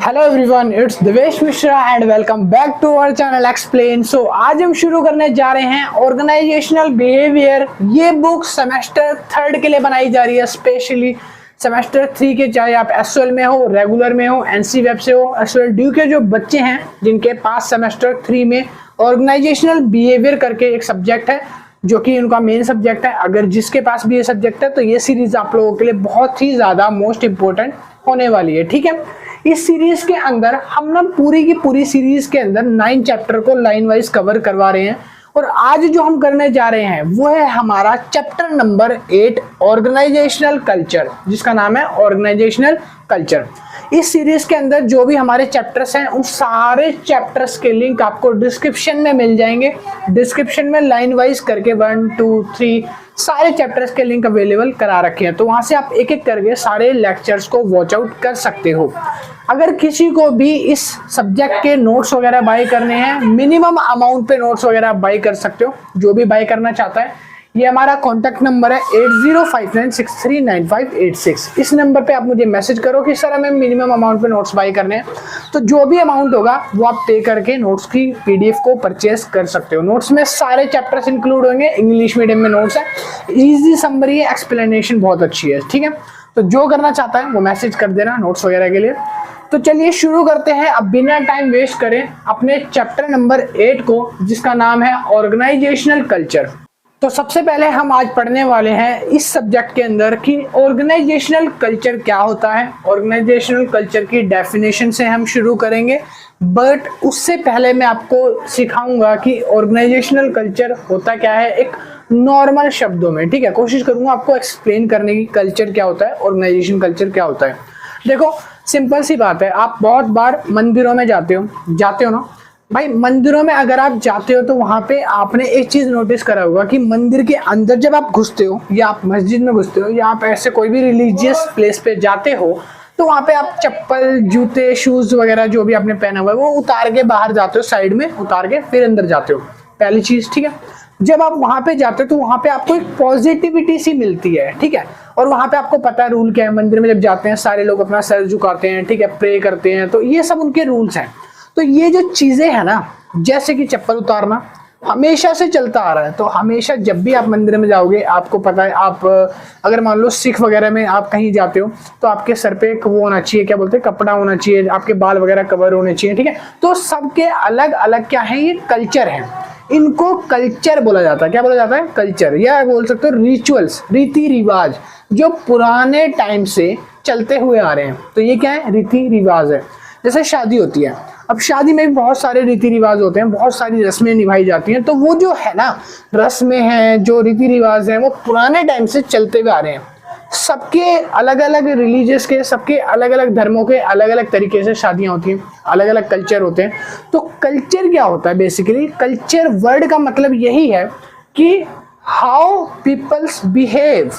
Hello everyone, it's Devesh Mishra and welcome back to our channel explain. So आज हम शुरू करने जा रहे हैं ऑर्गेनाइजेशनल बिहेवियर। ये बुक सेमेस्टर 3 के लिए बनाई जा रही है, स्पेशली सेमेस्टर 3 के, चाहे आप एसओएल में हो, रेगुलर में हो, एनसी वेब से हो, एसओएल ड्यू के जो बच्चे हैं जिनके पास सेमेस्टर 3 में ऑर्गेनाइजेशनल बिहेवियर करके एक सब्जेक्ट है जो कि उनका मेन सब्जेक्ट है। अगर जिसके पास भी ये सब्जेक्ट है तो ये सीरीज आप लोगों के लिए बहुत ही ज्यादा मोस्ट इंपॉर्टेंट होने वाली है। ठीक है, इस सीरीज के अंदर हम ना पूरी की पूरी सीरीज के अंदर 9 चैप्टर को लाइन वाइज कवर करवा रहे हैं और आज जो हम करने जा रहे हैं वो है हमारा चैप्टर नंबर 8 ऑर्गेनाइजेशनल कल्चर, जिसका नाम है ऑर्गेनाइजेशनल कल्चर। इस सीरीज के अंदर जो भी हमारे चैप्टर्स हैं उन सारे चैप्टर्स के लिंक आपको डिस्क्रिप्शन में मिल जाएंगे। डिस्क्रिप्शन में लाइन वाइज करके 1, 2, 3 सारे चैप्टर्स के लिंक अवेलेबल करा रखे हैं, तो वहां से आप एक एक करके सारे लेक्चर्स को वॉच आउट कर सकते हो। अगर किसी को भी इस सब्जेक्ट के नोट्स वगैरह बाय करने हैं, मिनिमम अमाउंट पे नोट्स वगैरह बाय कर सकते हो। जो भी बाय करना चाहता है, ये हमारा कॉन्टैक्ट नंबर है 8059639586। इस नंबर पे आप मुझे मैसेज करो कि सर हमें मिनिमम अमाउंट पे नोट्स बाय करने हैं, तो जो भी अमाउंट होगा वो आप पे करके नोट्स की पीडीएफ को परचेज कर सकते हो। नोट्स में सारे चैप्टर्स इंक्लूड होंगे, इंग्लिश मीडियम में नोट्स है, इजी समरी है, एक्सप्लेनेशन बहुत अच्छी है। ठीक है, तो जो करना चाहता है वो मैसेज कर देना नोट्स वगैरह के लिए। तो चलिए शुरू करते हैं, अब बिना टाइम वेस्ट करें अपने चैप्टर नंबर 8 को, जिसका नाम है ऑर्गेनाइजेशनल कल्चर। तो सबसे पहले हम आज पढ़ने वाले हैं इस सब्जेक्ट के अंदर कि ऑर्गेनाइजेशनल कल्चर क्या होता है। ऑर्गेनाइजेशनल कल्चर की डेफिनेशन से हम शुरू करेंगे, बट उससे पहले मैं आपको सिखाऊंगा कि ऑर्गेनाइजेशनल कल्चर होता क्या है एक नॉर्मल शब्दों में। ठीक है, कोशिश करूंगा आपको एक्सप्लेन करने की कल्चर क्या होता है, ऑर्गेनाइजेशन कल्चर क्या होता है। देखो सिंपल सी बात है, आप बहुत बार मंदिरों में जाते हो ना भाई। मंदिरों में अगर आप जाते हो तो वहां पे आपने एक चीज नोटिस करा होगा कि मंदिर के अंदर जब आप घुसते हो या आप मस्जिद में घुसते हो या आप ऐसे कोई भी रिलीजियस प्लेस पे जाते हो तो वहां पे आप चप्पल, जूते, शूज वगैरह जो भी आपने पहना हुआ है वो उतार के बाहर जाते हो, साइड में उतार के फिर अंदर जाते हो, पहली चीज। ठीक है, जब आप वहां पे जाते हो तो वहां पे आपको एक पॉजिटिविटी सी मिलती है। ठीक है, और वहां पे आपको पता है रूल क्या है, मंदिर में जब जाते हैं सारे लोग अपना सर झुकाते हैं, ठीक है, प्रे करते हैं, तो ये सब उनके रूल्स हैं। तो ये जो चीजें हैं ना, जैसे कि चप्पल उतारना हमेशा से चलता आ रहा है, तो हमेशा जब भी आप मंदिर में जाओगे आपको पता है, आप अगर मान लो सिख वगैरह में आप कहीं जाते हो तो आपके सर पे एक वो होना चाहिए, क्या बोलते हैं, कपड़ा होना चाहिए, आपके बाल वगैरह कवर होने चाहिए। ठीक है, तो सबके अलग अलग क्या है, ये कल्चर है, इनको कल्चर बोला जाता है। क्या बोला जाता है? कल्चर, या बोल सकते हो रिचुअल्स, रीति रिवाज, जो पुराने टाइम से चलते हुए आ रहे हैं। तो ये क्या है? रीति रिवाज है। जैसे शादी होती है, अब शादी में भी बहुत सारे रीति रिवाज होते हैं, बहुत सारी रस्में निभाई जाती हैं, तो वो जो है ना रस्में हैं, जो रीति रिवाज हैं, वो पुराने टाइम से चलते हुए आ रहे हैं। सबके अलग अलग रिलीजियस के, सबके अलग अलग धर्मों के अलग अलग तरीके से शादियां होती हैं, अलग अलग कल्चर होते हैं। तो कल्चर क्या होता है? बेसिकली कल्चर वर्ड का मतलब यही है कि हाउ पीपल्स बिहेव,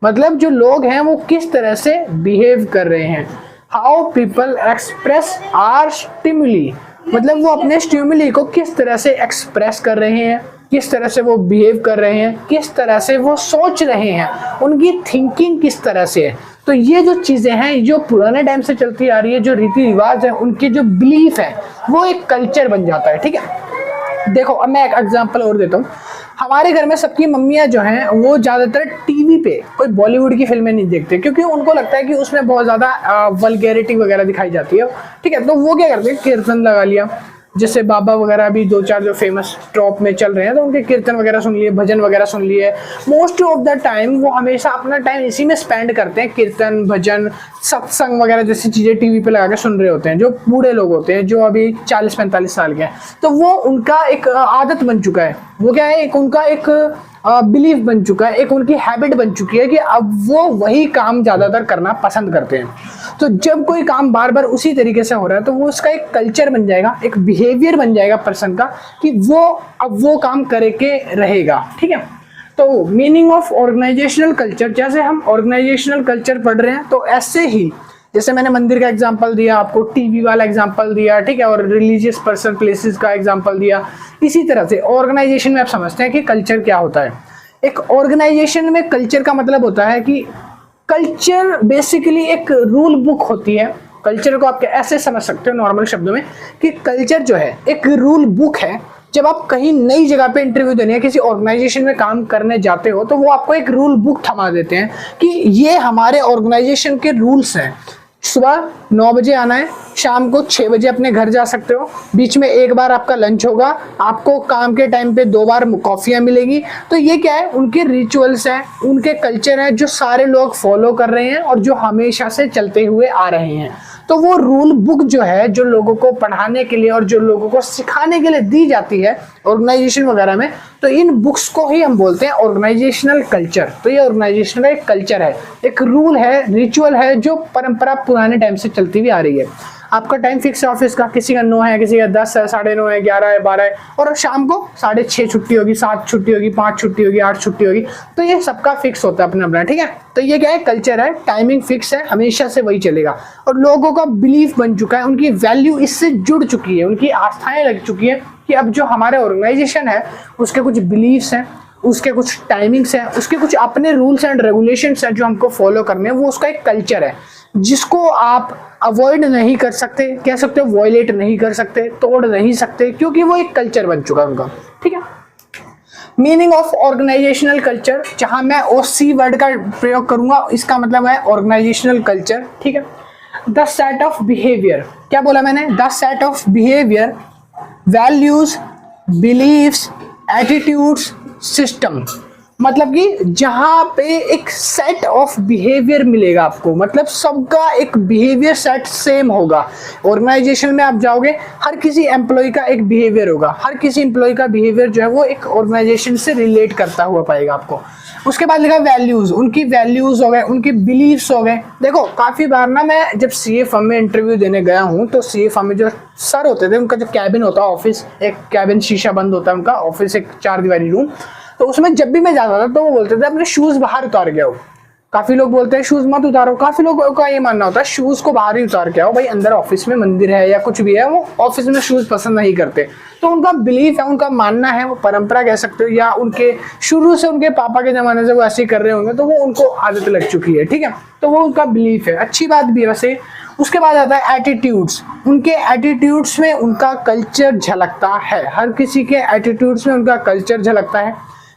मतलब जो लोग हैं वो किस तरह से बिहेव कर रहे हैं। How people express are stimuli, मतलब वो अपने स्टिमुली को किस तरह से एक्सप्रेस कर रहे हैं, किस तरह से वो बिहेव कर रहे हैं, किस तरह से वो सोच रहे हैं, उनकी थिंकिंग किस तरह से है। तो ये जो चीजें हैं जो पुराने टाइम से चलती आ रही है, जो रीति रिवाज है, उनके जो बिलीफ है, वो एक कल्चर बन जाता है। ठीक है, देखो अब मैं एक एग्जांपल और देता हूँ। हमारे घर में सबकी मम्मियाँ जो हैं वो ज़्यादातर टीवी पे कोई बॉलीवुड की फिल्में नहीं देखते, क्योंकि उनको लगता है कि उसमें बहुत ज़्यादा वल्गैरिटी वगैरह दिखाई जाती है। ठीक है, तो वो क्या करते हैं, कीर्तन लगा लिया, जैसे बाबा वगैरह भी 2-4 जो फेमस टॉप में चल रहे हैं तो उनके कीर्तन वगैरह सुन लिए, भजन वगैरह सुन लिए। मोस्ट ऑफ द टाइम वो हमेशा अपना टाइम इसी में स्पेंड करते हैं, कीर्तन, भजन, सत्संग वगैरह जैसी चीज़ें टीवी पे लगा के सुन रहे होते हैं। जो बूढ़े लोग होते हैं, जो अभी 40-45 साल के हैं, तो वो उनका एक आदत बन चुका है। वो क्या है, एक उनका एक बिलीफ बन चुका है, एक उनकी हैबिट बन चुकी है कि अब वो वही काम ज़्यादातर करना पसंद करते हैं। तो जब कोई काम बार बार उसी तरीके से हो रहा है तो वो उसका एक कल्चर बन जाएगा, एक बिहेवियर बन जाएगा पर्सन का, कि वो अब वो काम करके रहेगा। ठीक है, तो मीनिंग ऑफ ऑर्गेनाइजेशनल कल्चर, जैसे हम ऑर्गेनाइजेशनल कल्चर पढ़ रहे हैं तो ऐसे ही, जैसे मैंने मंदिर का एग्जांपल दिया, आपको टीवी वाला एग्जांपल दिया, ठीक है, और रिलीजियस पर्सन प्लेसेस का एग्जांपल दिया, इसी तरह से ऑर्गेनाइजेशन में आप समझते हैं कि कल्चर क्या होता है। एक ऑर्गेनाइजेशन में कल्चर का मतलब होता है कि कल्चर बेसिकली एक रूल बुक होती है, कल्चर को आप ऐसे समझ सकते हो नॉर्मल शब्दों में कि कल्चर जो है एक रूल बुक है। जब आप कहीं नई जगह पे इंटरव्यू देने या किसी ऑर्गेनाइजेशन में काम करने जाते हो तो वो आपको एक रूल बुक थमा देते हैं कि ये हमारे ऑर्गेनाइजेशन के रूल्स हैं। सुबह 9 बजे आना है, शाम को 6 बजे अपने घर जा सकते हो, बीच में एक बार आपका लंच होगा, आपको काम के टाइम पे 2 बार कॉफियाँ मिलेगी। तो ये क्या है, उनके रिचुअल्स हैं, उनके कल्चर हैं जो सारे लोग फॉलो कर रहे हैं और जो हमेशा से चलते हुए आ रहे हैं। तो वो रूल बुक जो है, जो लोगों को पढ़ाने के लिए और जो लोगों को सिखाने के लिए दी जाती है ऑर्गेनाइजेशन वगैरह में, तो इन बुक्स को ही हम बोलते हैं ऑर्गेनाइजेशनल कल्चर। तो ये ऑर्गेनाइजेशन का एक कल्चर है, एक रूल है, रिचुअल है जो परंपरा पुराने टाइम से चलती हुई आ रही है। आपका टाइम फिक्स है ऑफिस का, किसी का 9 है, किसी का 10 है, 9:30 है, 11 है, 12 है, और शाम को 6:30 छुट्टी होगी, 7 छुट्टी होगी, 5 छुट्टी होगी, 8 छुट्टी होगी। तो ये सबका फिक्स होता है अपना अपना, ठीक है। तो ये क्या है, कल्चर है, टाइमिंग फिक्स है, हमेशा से वही चलेगा और लोगों का बिलीफ बन चुका है, उनकी वैल्यू इससे जुड़ चुकी है, उनकी आस्थाएं लग चुकी है कि अब जो हमारे ऑर्गेनाइजेशन है उसके कुछ बिलीव्स हैं, उसके कुछ टाइमिंग्स हैं, उसके कुछ अपने रूल्स एंड रेगुलेशंस हैं जो हमको फॉलो करने हैं। वो उसका एक कल्चर है जिसको आप अवॉइड नहीं कर सकते, कह सकते हो वॉयलेट नहीं कर सकते, तोड़ नहीं सकते, क्योंकि वो एक कल्चर बन चुका है उनका, ठीक है। मीनिंग ऑफ ऑर्गेनाइजेशनल कल्चर, जहां मैं OC वर्ड का प्रयोग करूंगा, इसका मतलब है ऑर्गेनाइजेशनल कल्चर, ठीक है। द सेट ऑफ बिहेवियर, क्या बोला मैंने, the set of behaviour, values, beliefs, attitudes, system. मतलब कि जहां पे एक सेट ऑफ बिहेवियर मिलेगा आपको, मतलब सबका एक बिहेवियर सेट सेम होगा। ऑर्गेनाइजेशन में आप जाओगे, हर किसी एम्प्लॉय का एक बिहेवियर होगा, हर किसी एम्प्लॉय का बिहेवियर जो है वो एक ऑर्गेनाइजेशन से रिलेट करता हुआ पाएगा आपको। उसके बाद लिखा वैल्यूज, उनकी वैल्यूज हो गए, उनके बिलीव्स हो गए। देखो काफी बार ना, मैं जब CA फर्म में इंटरव्यू देने गया हूँ तो CA फर्म में जो सर होते थे, उनका जो कैबिन होता है, ऑफिस, एक कैबिन शीशा बंद होता है उनका ऑफिस, एक 4 दीवारी रूम, तो उसमें जब भी मैं जाता था तो वो बोलते थे अपने शूज बाहर उतार के आओ। काफी लोग बोलते हैं शूज मत उतारो, काफी लोगों का ये मानना होता है शूज को बाहर ही उतार के आओ, भाई अंदर ऑफिस में मंदिर है या कुछ भी है, वो ऑफिस में शूज पसंद नहीं करते। तो उनका बिलीफ है, उनका मानना है, वो परंपरा कह सकते हो, या उनके शुरू से उनके पापा के जमाने से वो ऐसे ही कर रहे होंगे, तो वो उनको आदत लग चुकी है, ठीक है। तो वो उनका बिलीफ है, अच्छी बात भी है वैसे। उसके बाद आता है एटीट्यूड्स, उनके एटीट्यूड्स में उनका कल्चर झलकता है, हर किसी के एटीट्यूड्स में उनका कल्चर झलकता है।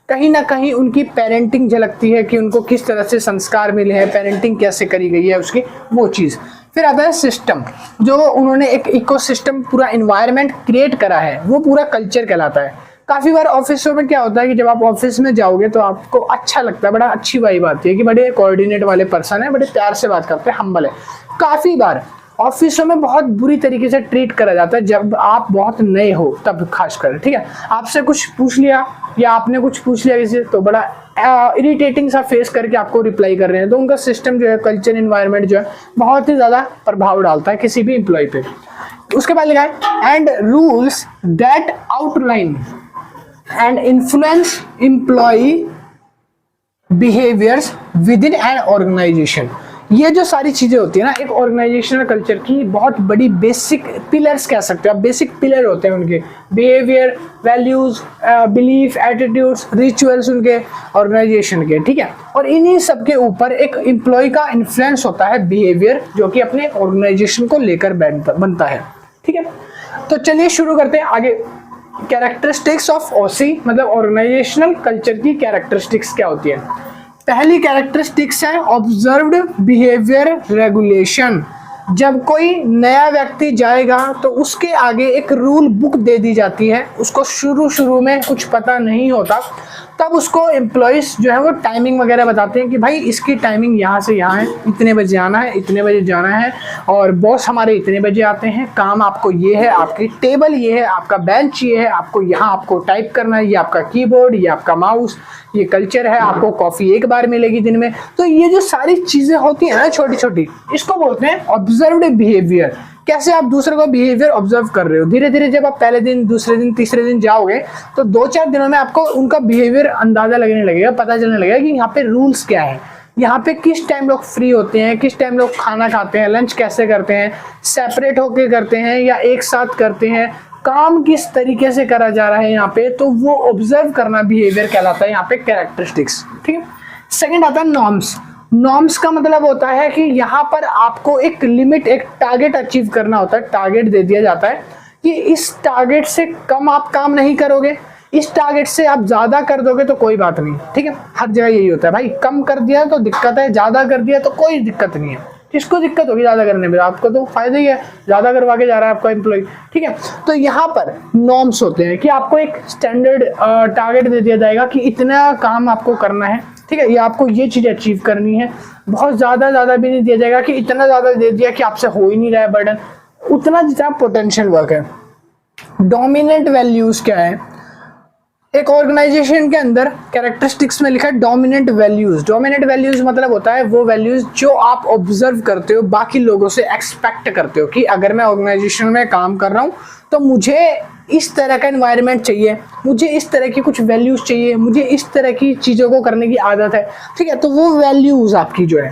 कहीं ना कहीं उनकी पेरेंटिंग झलकती है कि उनको किस तरह से संस्कार मिले हैं, पेरेंटिंग कैसे करी गई है उसकी, वो चीज़। फिर आता है सिस्टम, जो उन्होंने एक इकोसिस्टम, पूरा इन्वायरमेंट क्रिएट करा है, वो पूरा कल्चर कहलाता है। काफ़ी बार ऑफिसों में क्या होता है कि जब आप ऑफिस में जाओगे तो आपको अच्छा लगता है, बड़ा अच्छी वाइब आती है कि बड़े कोऑर्डिनेट वाले पर्सन है, बड़े प्यार से बात करते हैं, हम्बल है। काफ़ी बार ऑफिसों में बहुत बुरी तरीके से ट्रीट करा जाता है जब आप बहुत नए हो, तब खासकर, ठीक है। आपसे कुछ पूछ लिया या आपने कुछ पूछ लिया किसी, तो बड़ा इरिटेटिंग सा फेस करके आपको रिप्लाई कर रहे हैं। तो उनका सिस्टम जो है, कल्चर, इन्वायरमेंट जो है, बहुत ही ज़्यादा प्रभाव डालता है किसी भी एम्प्लॉय पे। उसके बाद लिखा है and rules that outline and influence employ behaviours with in an organisation. ये जो सारी चीज़ें होती है ना एक ऑर्गेनाइजेशनल कल्चर की बहुत बड़ी बेसिक पिलर्स कह सकते हो आप, बेसिक पिलर होते हैं उनके, behaviour, values, belief, attitudes, rituals उनके ऑर्गेनाइजेशन के, ठीक है। और इन्हीं सब के ऊपर एक एम्प्लॉय का इन्फ्लुएंस होता है बिहेवियर, जो कि अपने ऑर्गेनाइजेशन को लेकर बनता है, ठीक है। तो चलिए शुरू करते हैं आगे। कैरेक्टरिस्टिक्स ऑफ OC, मतलब ऑर्गेनाइजेशनल कल्चर की कैरेक्टरिस्टिक्स क्या होती है। पहली कैरेक्टरिस्टिक्स है ऑब्जर्व्ड बिहेवियर रेगुलेशन। जब कोई नया व्यक्ति जाएगा तो उसके आगे एक रूल बुक दे दी जाती है, उसको शुरू में कुछ पता नहीं होता, तब उसको एम्प्लॉयज़ जो है वो टाइमिंग वगैरह बताते हैं कि भाई इसकी टाइमिंग यहाँ से यहाँ है, इतने बजे आना है, इतने बजे जाना है, और बॉस हमारे इतने बजे आते हैं, काम आपको ये है, आपकी टेबल ये है, आपका बेंच ये है, आपको यहाँ आपको टाइप करना है, ये आपका कीबोर्ड, ये आपका माउस, ये कल्चर है, आपको कॉफ़ी एक बार मिलेगी दिन में। तो ये जो सारी चीज़ें होती हैं ना छोटी छोटी, इसको बोलते हैं ऑब्जर्व्ड बिहेवियर। कैसे आप दूसरे का बिहेवियर ऑब्जर्व कर रहे हो। धीरे धीरे जब आप पहले दिन, दूसरे दिन, तीसरे दिन जाओगे तो 2-4 दिनों में आपको उनका बिहेवियर अंदाजा लगने लगेगा, पता चलने लगेगा कि यहाँ पे रूल्स क्या है, यहाँ पे किस टाइम लोग फ्री होते हैं, किस टाइम लोग खाना खाते हैं, लंच कैसे करते हैं, सेपरेट होके करते हैं या एक साथ करते हैं, काम किस तरीके से करा जा रहा है यहाँ पे। तो वो ऑब्जर्व करना बिहेवियर कहलाता है यहाँ पे कैरेक्टरिस्टिक्स, ठीक है। सेकंड आता है नॉर्म्स। नॉर्म्स का मतलब होता है कि यहाँ पर आपको एक लिमिट, एक टारगेट अचीव करना होता है। टारगेट दे दिया जाता है कि इस टारगेट से कम आप काम नहीं करोगे, इस टारगेट से आप ज्यादा कर दोगे तो कोई बात नहीं, ठीक है। हर जगह यही होता है भाई, कम कर दिया तो दिक्कत है, ज्यादा कर दिया तो कोई दिक्कत नहीं है। किसको दिक्कत होगी ज्यादा करने में? आपको तो फायदा ही है, ज्यादा करवा के जा रहा है आपका एम्प्लॉय, ठीक है। तो यहाँ पर नॉर्म्स होते हैं कि आपको एक स्टैंडर्ड टारगेट दे दिया जाएगा कि इतना काम आपको करना है, ठीक है, ये आपको ये चीज अचीव करनी है। बहुत ज्यादा भी नहीं दिया जाएगा कि इतना ज्यादा दे दिया कि आपसे हो ही नहीं रहा है बर्डन, उतना जितना पोटेंशियल वर्क है। डोमिनेंट वैल्यूज क्या है? एक ऑर्गेनाइजेशन के अंदर कैरेक्टरिस्टिक्स में लिखा है डोमिनेंट वैल्यूज। डोमिनेंट वैल्यूज मतलब होता है वो वैल्यूज जो आप ऑब्जर्व करते हो, बाकी लोगों से एक्सपेक्ट करते हो कि अगर मैं ऑर्गेनाइजेशन में काम कर रहा हूँ तो मुझे इस तरह का एनवायरनमेंट चाहिए, मुझे इस तरह की कुछ वैल्यूज चाहिए, मुझे इस तरह की चीज़ों को करने की आदत है, ठीक है। तो वो वैल्यूज आपकी जो है।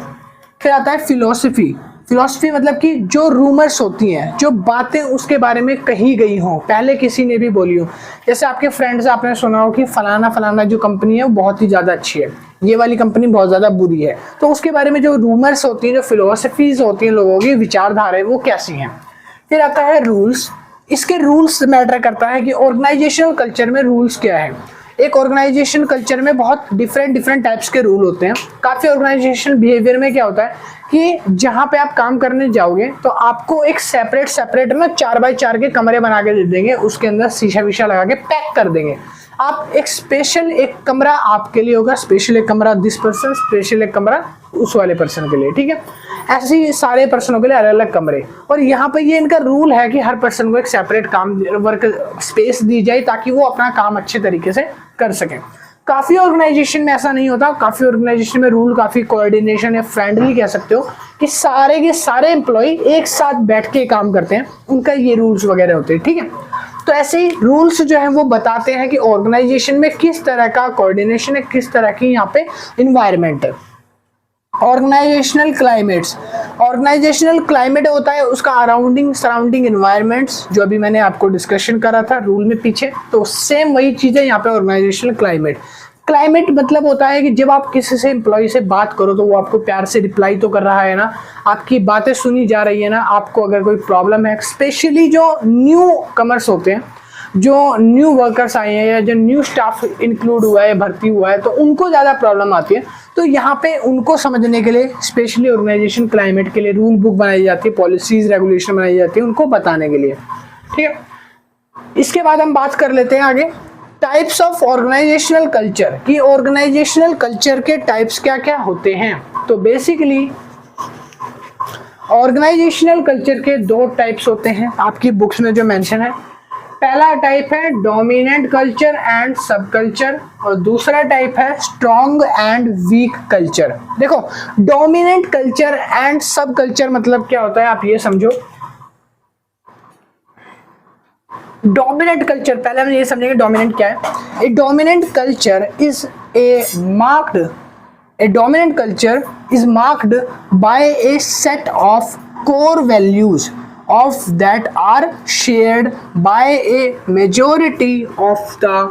फिर आता है फिलॉसफी। फिलॉसफी मतलब कि जो रूमर्स होती हैं, जो बातें उसके बारे में कही गई हों, पहले किसी ने भी बोली हो। जैसे आपके फ्रेंड्स, आपने सुना हो कि फलाना जो कंपनी है वो बहुत ही ज़्यादा अच्छी है, ये वाली कंपनी बहुत ज़्यादा बुरी है। तो उसके बारे में जो रूमर्स होती हैं, जो फिलोसफीज होती हैं, लोगों की विचारधारा, वो कैसी हैं। फिर आता है रूल्स। इसके रूल्स मैटर करता है कि ऑर्गेनाइजेशनल कल्चर में रूल्स क्या है। एक ऑर्गेनाइजेशन कल्चर में बहुत डिफरेंट टाइप्स के रूल होते हैं। काफ़ी ऑर्गेनाइजेशन बिहेवियर में क्या होता है कि जहाँ पे आप काम करने जाओगे तो आपको एक सेपरेट ना 4x4 के कमरे बना के दे देंगे, उसके अंदर शीशा विशा लगा के पैक कर देंगे। आप एक स्पेशल एक कमरा आपके लिए होगा, स्पेशल एक कमरा दिस पर्सन, स्पेशल एक कमरा उस वाले पर्सन के लिए, ठीक है। ऐसे ही सारे पर्सनों के लिए अलग अलग कमरे। और यहाँ पे ये इनका रूल है कि हर पर्सन को एक सेपरेट काम वर्क स्पेस दी जाए ताकि वो अपना काम अच्छे तरीके से कर सकें। काफ़ी ऑर्गेनाइजेशन में ऐसा नहीं होता। काफ़ी ऑर्गेनाइजेशन में रूल काफ़ी कोऑर्डिनेशन या फ्रेंडली कह सकते हो कि सारे के सारे एम्प्लॉय एक साथ बैठ के काम करते हैं, उनका ये रूल्स वगैरह होते हैं, ठीक है। तो ऐसे ही रूल्स जो है वो बताते हैं कि ऑर्गेनाइजेशन में किस तरह का कोऑर्डिनेशन है, किस तरह की यहाँ पे इन्वायरमेंट है। Organisational climates. ऑर्गेनाइजेशनल क्लाइमेट होता है उसका सराउंडिंग इन्वायरमेंट्स, जो अभी मैंने आपको डिस्कशन करा था रूल में पीछे, तो सेम वही चीज़ है यहाँ पे ऑर्गेनाइजेशनल क्लाइमेट। क्लाइमेट मतलब होता है कि जब आप किसी से एम्प्लॉय से बात करो तो वो आपको प्यार से रिप्लाई तो कर रहा है ना, आपकी बातें सुनी जा रही है ना। आपको अगर कोई प्रॉब्लम है, स्पेशली जो न्यू कमर्स होते हैं, जो न्यू वर्कर्स आए हैं या जो न्यू स्टाफ इंक्लूड हुआ है, भर्ती हुआ है, तो उनको ज़्यादा प्रॉब्लम आती है। तो यहाँ पे उनको समझने के लिए स्पेशली ऑर्गेनाइजेशन क्लाइमेट के लिए रूल बुक बनाई जाती है, पॉलिसीज रेगुलेशन बनाई जाती है उनको बताने के लिए, ठीक है। इसके बाद हम बात कर लेते हैं आगे टाइप्स ऑफ ऑर्गेनाइजेशनल कल्चर, कि ऑर्गेनाइजेशनल कल्चर के टाइप्स क्या क्या होते हैं। तो बेसिकली ऑर्गेनाइजेशनल कल्चर के 2 टाइप्स होते हैं आपकी बुक्स में जो मेंशन है। पहला टाइप है डोमिनेंट कल्चर एंड सब कल्चर, और दूसरा टाइप है स्ट्रॉन्ग एंड वीक कल्चर। देखो, डोमिनेंट कल्चर एंड सब कल्चर मतलब क्या होता है आप ये समझो। डोमिनेंट कल्चर, पहले हम ये समझेंगे डोमिनेंट क्या है। A dominant culture is marked by a set of core values of that are shared by a majority of the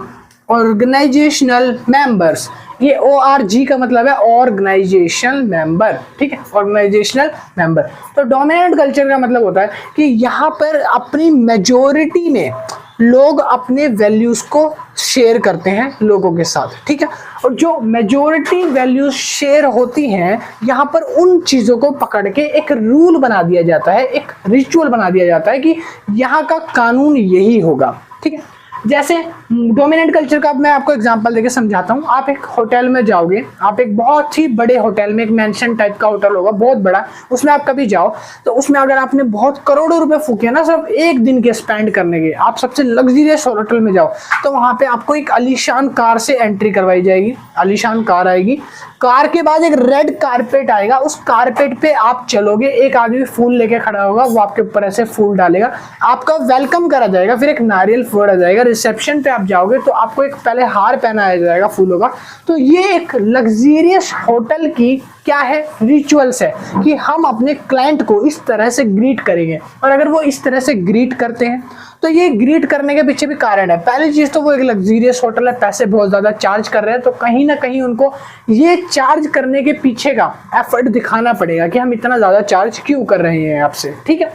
organizational members। ये ORG का मतलब है ऑर्गेनाइजेशनल मेंबर, ठीक है, ऑर्गेनाइजेशनल मेंबर। तो डोमिनेंट कल्चर का मतलब होता है कि यहाँ पर अपनी मेजोरिटी में लोग अपने वैल्यूज को शेयर करते हैं लोगों के साथ, ठीक है। और जो मेजोरिटी वैल्यूज शेयर होती हैं, यहाँ पर उन चीज़ों को पकड़ के एक रूल बना दिया जाता है, एक रिचुअल बना दिया जाता है कि यहाँ का कानून यही होगा, ठीक है। जैसे डोमिनेंट कल्चर का मैं आपको एग्जांपल देके समझाता हूँ। आप एक होटल में जाओगे, आप एक बहुत ही बड़े होटल में, एक मेंशन टाइप का होटल होगा बहुत बड़ा, उसमें आप कभी जाओ तो उसमें अगर आपने बहुत करोड़ों रुपए फूके ना सिर्फ एक दिन के स्पेंड करने के, आप सबसे लग्जरियस होटल में जाओ तो वहाँ पे आपको एक आलीशान कार से एंट्री करवाई जाएगी। आलीशान कार आएगी, कार के बाद एक रेड कारपेट आएगा, उस कारपेट पे आप चलोगे, एक आदमी फूल लेके खड़ा होगा, वो आपके ऊपर ऐसे फूल डालेगा, आपका वेलकम करा जाएगा, फिर एक नारियल फोड़ा जाएगा। रिसेप्शन पे आप जाओगे तो आपको एक पहले हार पहनाया जाएगा फूलों का। तो ये एक लग्जरियस होटल की क्या है, रिचुअल्स है कि हम अपने क्लाइंट को इस तरह से ग्रीट करेंगे। और अगर वो इस तरह से ग्रीट करते हैं तो ये ग्रीट करने के पीछे भी कारण है। पहली चीज तो वो एक लग्जरियस होटल है, पैसे बहुत ज्यादा चार्ज कर रहे हैं, तो कहीं ना कहीं उनको ये चार्ज करने के पीछे का एफर्ट दिखाना पड़ेगा कि हम इतना ज्यादा चार्ज क्यों कर रहे हैं आपसे, ठीक है।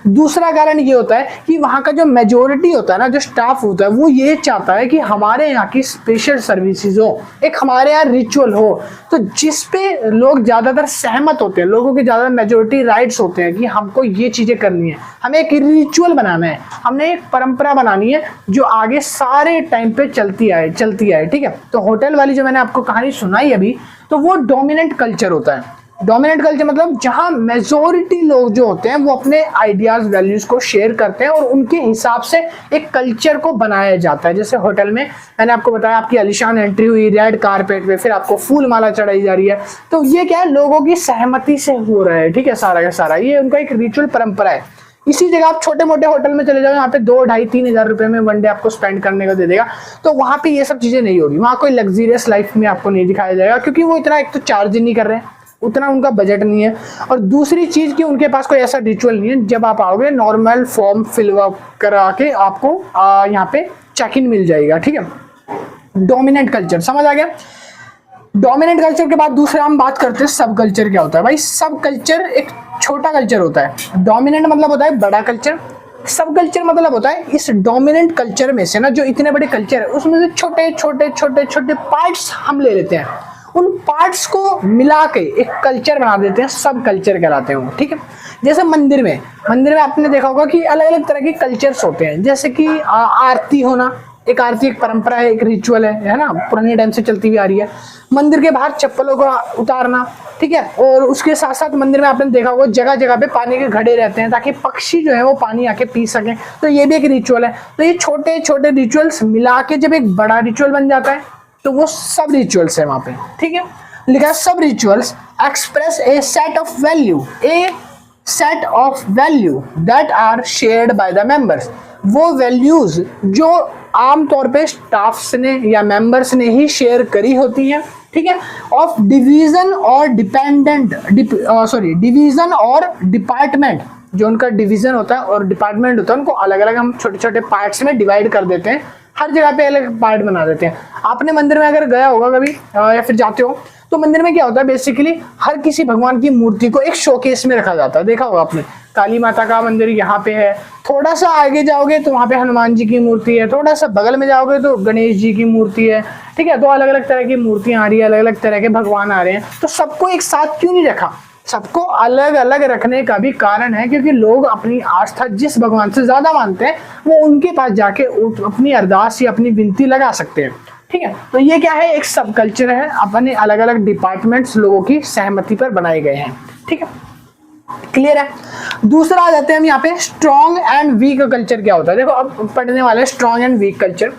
दूसरा कारण ये होता है कि वहाँ का जो मेजोरिटी होता है ना, जो स्टाफ होता है, वो ये चाहता है कि हमारे यहाँ की स्पेशल सर्विसेज हो, एक हमारे यहाँ रिचुअल हो, तो जिस पे लोग ज़्यादातर सहमत होते हैं, लोगों की ज़्यादा मेजोरिटी राइट्स होते हैं कि हमको ये चीज़ें करनी है, हमें एक रिचुअल बनाना है, हमने एक परंपरा बनानी है जो आगे सारे टाइम पे चलती आए, ठीक है। तो होटल वाली जो मैंने आपको कहानी सुनाई अभी, तो वो डोमिनेंट कल्चर होता है। डोमिनेंट कल्चर मतलब जहां मेजोरिटी लोग जो होते हैं वो अपने आइडियाज वैल्यूज को शेयर करते हैं और उनके हिसाब से एक कल्चर को बनाया जाता है। जैसे होटल में मैंने आपको बताया, आपकी आलीशान एंट्री हुई रेड कारपेट पे, फिर आपको फूल माला चढ़ाई जा रही है, तो ये क्या है, लोगों की सहमति से हो रहा है, ठीक है, सारा का सारा ये उनका एक रिचुअल परंपरा है। इसी जगह आप छोटे मोटे होटल में चले जाओ, यहाँ पे 2, 2.5, 3 हज़ार रुपए में वन डे आपको स्पेंड करने को दे देगा, तो वहां पे ये सब चीजें नहीं होगी, वहां कोई लग्जरियस लाइफ में आपको नहीं दिखाया जाएगा, क्योंकि वो इतना एक तो चार्ज नहीं कर रहे हैं, उतना उनका बजट नहीं है, और दूसरी चीज कि उनके पास कोई ऐसा रिचुअल नहीं है। जब आप आओगे नॉर्मल फॉर्म फिलअप करा के आपको यहाँ पे चेक इन मिल जाएगा, ठीक है। डोमिनेंट कल्चर समझ आ गया। डोमिनेंट कल्चर के बाद दूसरा हम बात करते हैं सब कल्चर। क्या होता है भाई? सब कल्चर एक छोटा कल्चर होता है। डोमिनेंट मतलब होता है बड़ा कल्चर, सब कल्चर मतलब होता है इस डोमिनेंट कल्चर में से ना, जो इतने बड़े कल्चर है उसमें से छोटे छोटे छोटे छोटे पार्ट्स हम ले लेते हैं, उन पार्ट्स को मिला के एक कल्चर बना देते हैं, सब कल्चर कहलाते हैं वो, ठीक है। जैसे मंदिर में आपने देखा होगा कि अलग अलग तरह के कल्चर्स होते हैं, जैसे कि आरती होना, एक आरती एक परंपरा है, एक रिचुअल है ना, पुराने टाइम से चलती हुई आ रही है। मंदिर के बाहर चप्पलों को उतारना, ठीक है, और उसके साथ साथ मंदिर में आपने देखा होगा जगह जगह पे पानी के घड़े रहते हैं ताकि पक्षी जो है वो पानी आके पी सकें, तो ये भी एक रिचुअल है। तो ये छोटे छोटे रिचुअल्स मिला के जब एक बड़ा रिचुअल बन जाता है तो वो सब रिचुअल्स है वहां पे, ठीक है। लिखा सब rituals express a set of value that are shared by the members. वो वैल्यूज जो आमतौर पे स्टाफ्स ने या मेंबर्स ने ही शेयर करी होती हैं, ठीक है। ऑफ डिवीजन और डिवीजन और डिपार्टमेंट, जो उनका डिवीजन होता है और डिपार्टमेंट होता है, उनको अलग अलग हम छोटे छोटे पार्ट्स में डिवाइड कर देते हैं, हर जगह पे अलग पार्ट बना देते हैं। आपने मंदिर में अगर गया होगा कभी या फिर जाते हो, तो मंदिर में क्या होता है, बेसिकली हर किसी भगवान की मूर्ति को एक शोकेस में रखा जाता है। देखा होगा आपने, काली माता का मंदिर यहाँ पे है, थोड़ा सा आगे जाओगे तो वहाँ पे हनुमान जी की मूर्ति है, थोड़ा सा बगल में जाओगे तो गणेश जी की मूर्ति है, ठीक है। तो अलग अलग तरह की मूर्तियां आ रही है, अलग अलग तरह के भगवान आ रहे हैं, तो सबको एक साथ क्यों नहीं रखा? सबको अलग अलग रखने का भी कारण है क्योंकि लोग अपनी आस्था जिस भगवान से ज्यादा मानते हैं वो उनके पास जाके अपनी अरदास या अपनी विनती लगा सकते हैं, ठीक है। तो ये क्या है, एक सब कल्चर है, अपने अलग अलग डिपार्टमेंट्स लोगों की सहमति पर बनाए गए हैं, ठीक है। क्लियर है। दूसरा आ जाते हैं हम यहाँ पे, स्ट्रॉन्ग एंड वीक कल्चर क्या होता है। देखो अब पढ़ने वाले strong and weak culture.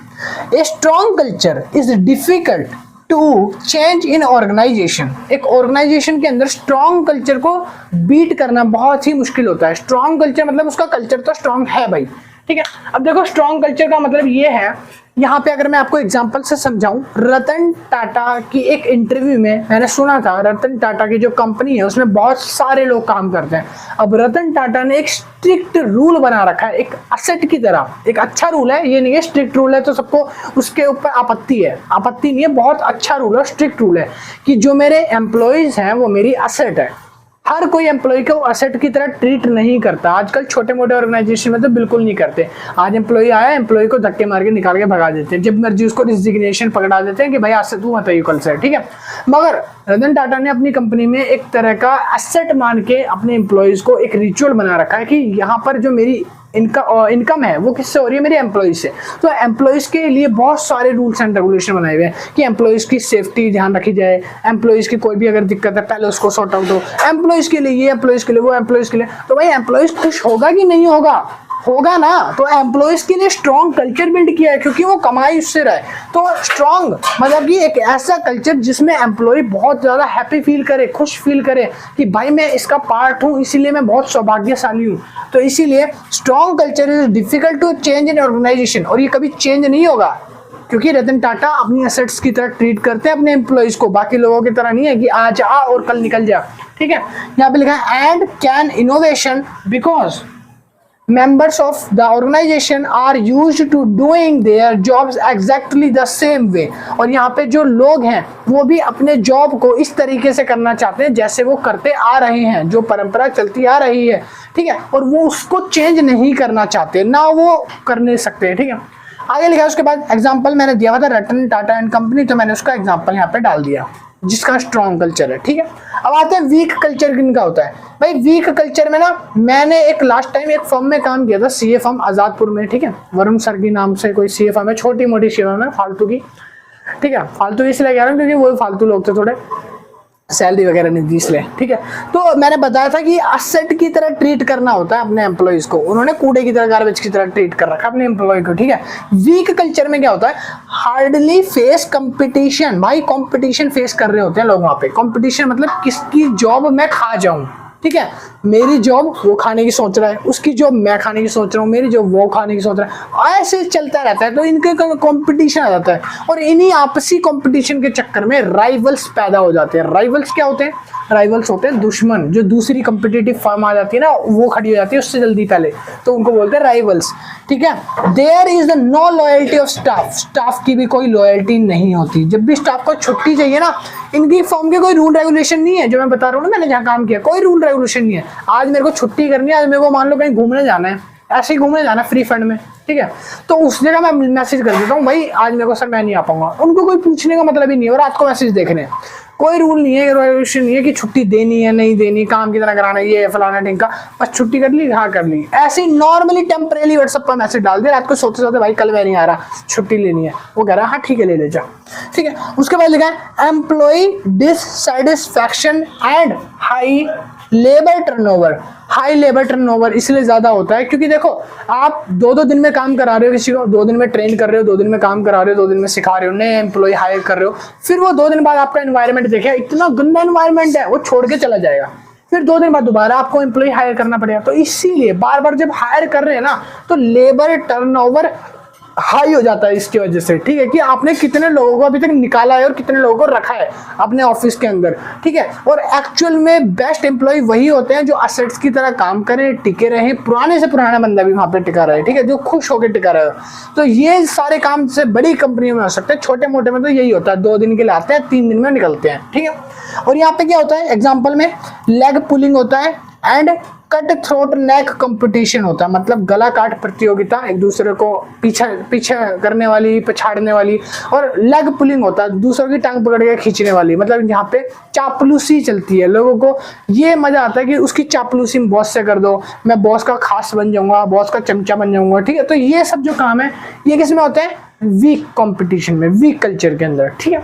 A strong culture is difficult to change in organisation. एक ऑर्गेनाइजेशन के अंदर स्ट्रॉन्ग कल्चर को बीट करना बहुत ही मुश्किल होता है। स्ट्रॉन्ग कल्चर मतलब उसका कल्चर तो स्ट्रॉन्ग है भाई, ठीक है। अब देखो स्ट्रॉन्ग कल्चर का मतलब ये है, यहाँ पे अगर मैं आपको एग्जांपल से समझाऊं, रतन टाटा की एक इंटरव्यू में मैंने सुना था, रतन टाटा की जो कंपनी है उसमें बहुत सारे लोग काम करते हैं। अब रतन टाटा ने एक स्ट्रिक्ट रूल बना रखा है, एक असेट की तरह। एक अच्छा रूल है, ये नहीं है स्ट्रिक्ट रूल है तो सबको उसके ऊपर आपत्ति है, आपत्ति नहीं है, बहुत अच्छा रूल है, स्ट्रिक्ट रूल है कि जो मेरे एम्प्लॉयज हैं वो मेरी असेट है। हर कोई एम्प्लॉय को असेट की तरह ट्रीट नहीं करता। आजकल छोटे मोटे ऑर्गेनाइजेशन में तो बिल्कुल नहीं करते। आज एम्प्लॉय आया, एम्प्लॉय को धक्के मार के निकाल के भगा देते हैं, जब मर्जी उसको रिजिग्नेशन पकड़ा देते हैं कि भाई आज से तू मत आइए कल से, ठीक है। मगर रतन टाटा ने अपनी कंपनी में एक तरह का एसेट मान के अपने एम्प्लॉयज को एक रिचुअल बना रखा है कि यहाँ पर जो मेरी इनकम है वो किससे हो रही है, मेरे एम्प्लॉइज से। तो एम्प्लॉइज के लिए बहुत सारे रूल्स एंड रेगुलेशन बनाए हुए हैं कि एम्प्लॉइज की सेफ्टी ध्यान रखी जाए, एम्प्लॉइज की कोई भी अगर दिक्कत है पहले उसको सॉर्ट आउट हो, एम्प्लॉइज के लिए ये, एम्प्लॉइज के लिए वो, एम्प्लॉइज के लिए। तो भाई एम्प्लॉइज खुश होगा कि नहीं होगा? होगा ना। तो एम्प्लॉइज के लिए स्ट्रॉन्ग कल्चर बिल्ड किया है क्योंकि वो कमाई उससे रहे। तो स्ट्रॉन्ग मतलब कि एक ऐसा कल्चर जिसमें एम्प्लॉय बहुत ज्यादा हैप्पी फील करे, खुश फील करे कि भाई मैं इसका पार्ट हूँ, इसीलिए मैं बहुत सौभाग्यशाली हूँ। तो इसीलिए strong culture is difficult to change in organisation, और ये कभी चेंज नहीं होगा क्योंकि रतन टाटा अपनी एसेट्स की तरह ट्रीट करते हैं अपने एम्प्लॉइज को, बाकी लोगों की तरह नहीं है कि आज आ और कल निकल जा, ठीक है। यहाँ पे लिखा है and can innovation because members of the organization are used to doing their jobs exactly the same way। और यहाँ पे जो लोग हैं वो भी अपने जॉब को इस तरीके से करना चाहते हैं जैसे वो करते आ रहे हैं, जो परंपरा चलती आ रही है, ठीक है, और वो उसको चेंज नहीं करना चाहते, ना वो कर नहीं सकते, ठीक है। आगे लिखा उसके बाद एग्जाम्पल मैंने दिया हुआ था रतन टाटा एंड कंपनी, तो मैंने उसका एग्जाम्पल यहाँ पे डाल दिया जिसका स्ट्रॉन्ग कल्चर है, ठीक है। अब आते हैं वीक कल्चर किनका होता है। भाई वीक कल्चर में ना मैंने एक लास्ट टाइम एक फर्म में काम किया था, सीए फर्म आजादपुर में, ठीक है, वरुण सर की नाम से कोई सीए फर्म है, छोटी मोटी सीए फर्म है फालतू की, ठीक है, फालतू इसलिए कह रहा हूँ क्योंकि वो फालतू लोग थे, थोड़े सैलरी वगैरह नहीं दी इसलिए, ठीक है। तो मैंने बताया था कि असेट की तरह ट्रीट करना होता है अपने एम्प्लॉइज को, उन्होंने कूड़े की तरह, गार्बेज की तरह ट्रीट कर रखा है अपने एम्प्लॉय को, ठीक है। वीक कल्चर में क्या होता है, हार्डली फेस कंपटीशन। भाई कंपटीशन फेस कर रहे होते हैं लोग वहां पे। कंपटीशन मतलब किसकी जॉब मैं खा जाऊं, ठीक है, मेरी जॉब वो खाने की सोच रहा है, उसकी जॉब मैं खाने की सोच रहा हूँ, मेरी जॉब वो खाने की सोच रहा है, ऐसे चलता रहता है। तो इनके कंपटीशन आ जाता है और इन्हीं आपसी कंपटीशन के चक्कर में राइवल्स पैदा हो जाते हैं। राइवल्स क्या होते हैं, राइवल्स होते हैं दुश्मन, जो दूसरी कंपिटिटिव फर्म आ जाती है ना वो खड़ी हो जाती है उससे जल्दी पहले, तो उनको बोलते हैं राइवल्स, ठीक है। There is no loyalty of staff. Staff की भी कोई लॉयल्टी नहीं होती। जब भी स्टाफ को छुट्टी चाहिए ना, इनकी फर्म के कोई रूल रेगुलेशन नहीं है, जो मैं बता रहा हूँ ना, मैंने जहाँ काम किया कोई रूल रेगुलेशन नहीं है। आज मेरे को छुट्टी करनी है, आज मेरे को मान लो कहीं घूमने जाना है, ऐसे ही घूमने जाना फ्री फंड में, ठीक है, तो उस जगह मैं मैसेज कर देता हूँ भाई आज मेरे को सर मैं नहीं आ पाऊंगा। उनको कोई पूछने का मतलब ही नहीं है, और रात को मैसेज देखने, कोई रूल नहीं है, रेगुलेशन नहीं है कि छुट्टी देनी है नहीं देनी, काम की तरह कराना, ये फलाना ढिंका, बस छुट्टी कर ली, हाँ कर ली, ऐसे ही नॉर्मली टेम्परेरी व्हाट्सएप पर मैसेज डाल दिया रात को सोते सोते, भाई कल मैं नहीं आ रहा, छुट्टी लेनी है। वो कह रहा है हाँ ठीक है ले ले जा, ठीक है। उसके बाद लिखा है employ dissatisfaction and high labour turnover. High labour turnover इसलिए ज्यादा होता है क्योंकि देखो आप 2-2 दिन में काम करा रहे हो किसी को, 2 दिन में ट्रेन कर रहे हो, 2 दिन में काम करा रहे हो, 2 दिन में सिखा रहे हो, नए एम्प्लॉय हायर कर रहे हो, फिर वो 2 दिन बाद आपका एनवायरनमेंट देखे इतना गंदा एनवायरनमेंट है, वो छोड़ के चला जाएगा, फिर 2 दिन बाद दोबारा आपको एम्प्लॉय हायर करना पड़ेगा। तो इसीलिए बार बार जब हायर कर रहे हैं ना तो लेबर टर्नओवर हाई हो जाता है इसकी वजह से, ठीक है, कि आपने कितने लोगों को अभी तक निकाला है और कितने लोगों को रखा है अपने ऑफिस के अंदर, ठीक है। और एक्चुअल में बेस्ट एम्प्लॉय वही होते हैं जो असेट्स की तरह काम करें, टिके रहें, पुराने से पुराना बंदा भी वहां पे टिका रहे, ठीक है, जो खुश होकर टिका रहे। तो ये सारे काम से बड़ी कंपनी में हो सकते हैं, छोटे मोटे में तो यही होता है 2 दिन के लिए आते हैं 3 दिन में निकलते हैं, ठीक है। और यहाँ पे क्या होता है एग्जाम्पल में लेग पुलिंग होता है and cut throat neck competition होता है, मतलब गला काट प्रतियोगिता, एक दूसरे को पीछे करने वाली, पछाड़ने वाली, और लेग पुलिंग होता है दूसरों की टांग पकड़ के खींचने वाली, मतलब यहाँ पे चापलूसी चलती है। लोगों को ये मजा आता है कि उसकी चापलूसी बॉस से कर दो, मैं बॉस का खास बन जाऊंगा, बॉस का चमचा बन जाऊंगा, ठीक है। तो ये सब जो काम है ये किस में होते हैं, वीक कॉम्पिटिशन में, वीक कल्चर के अंदर, ठीक है।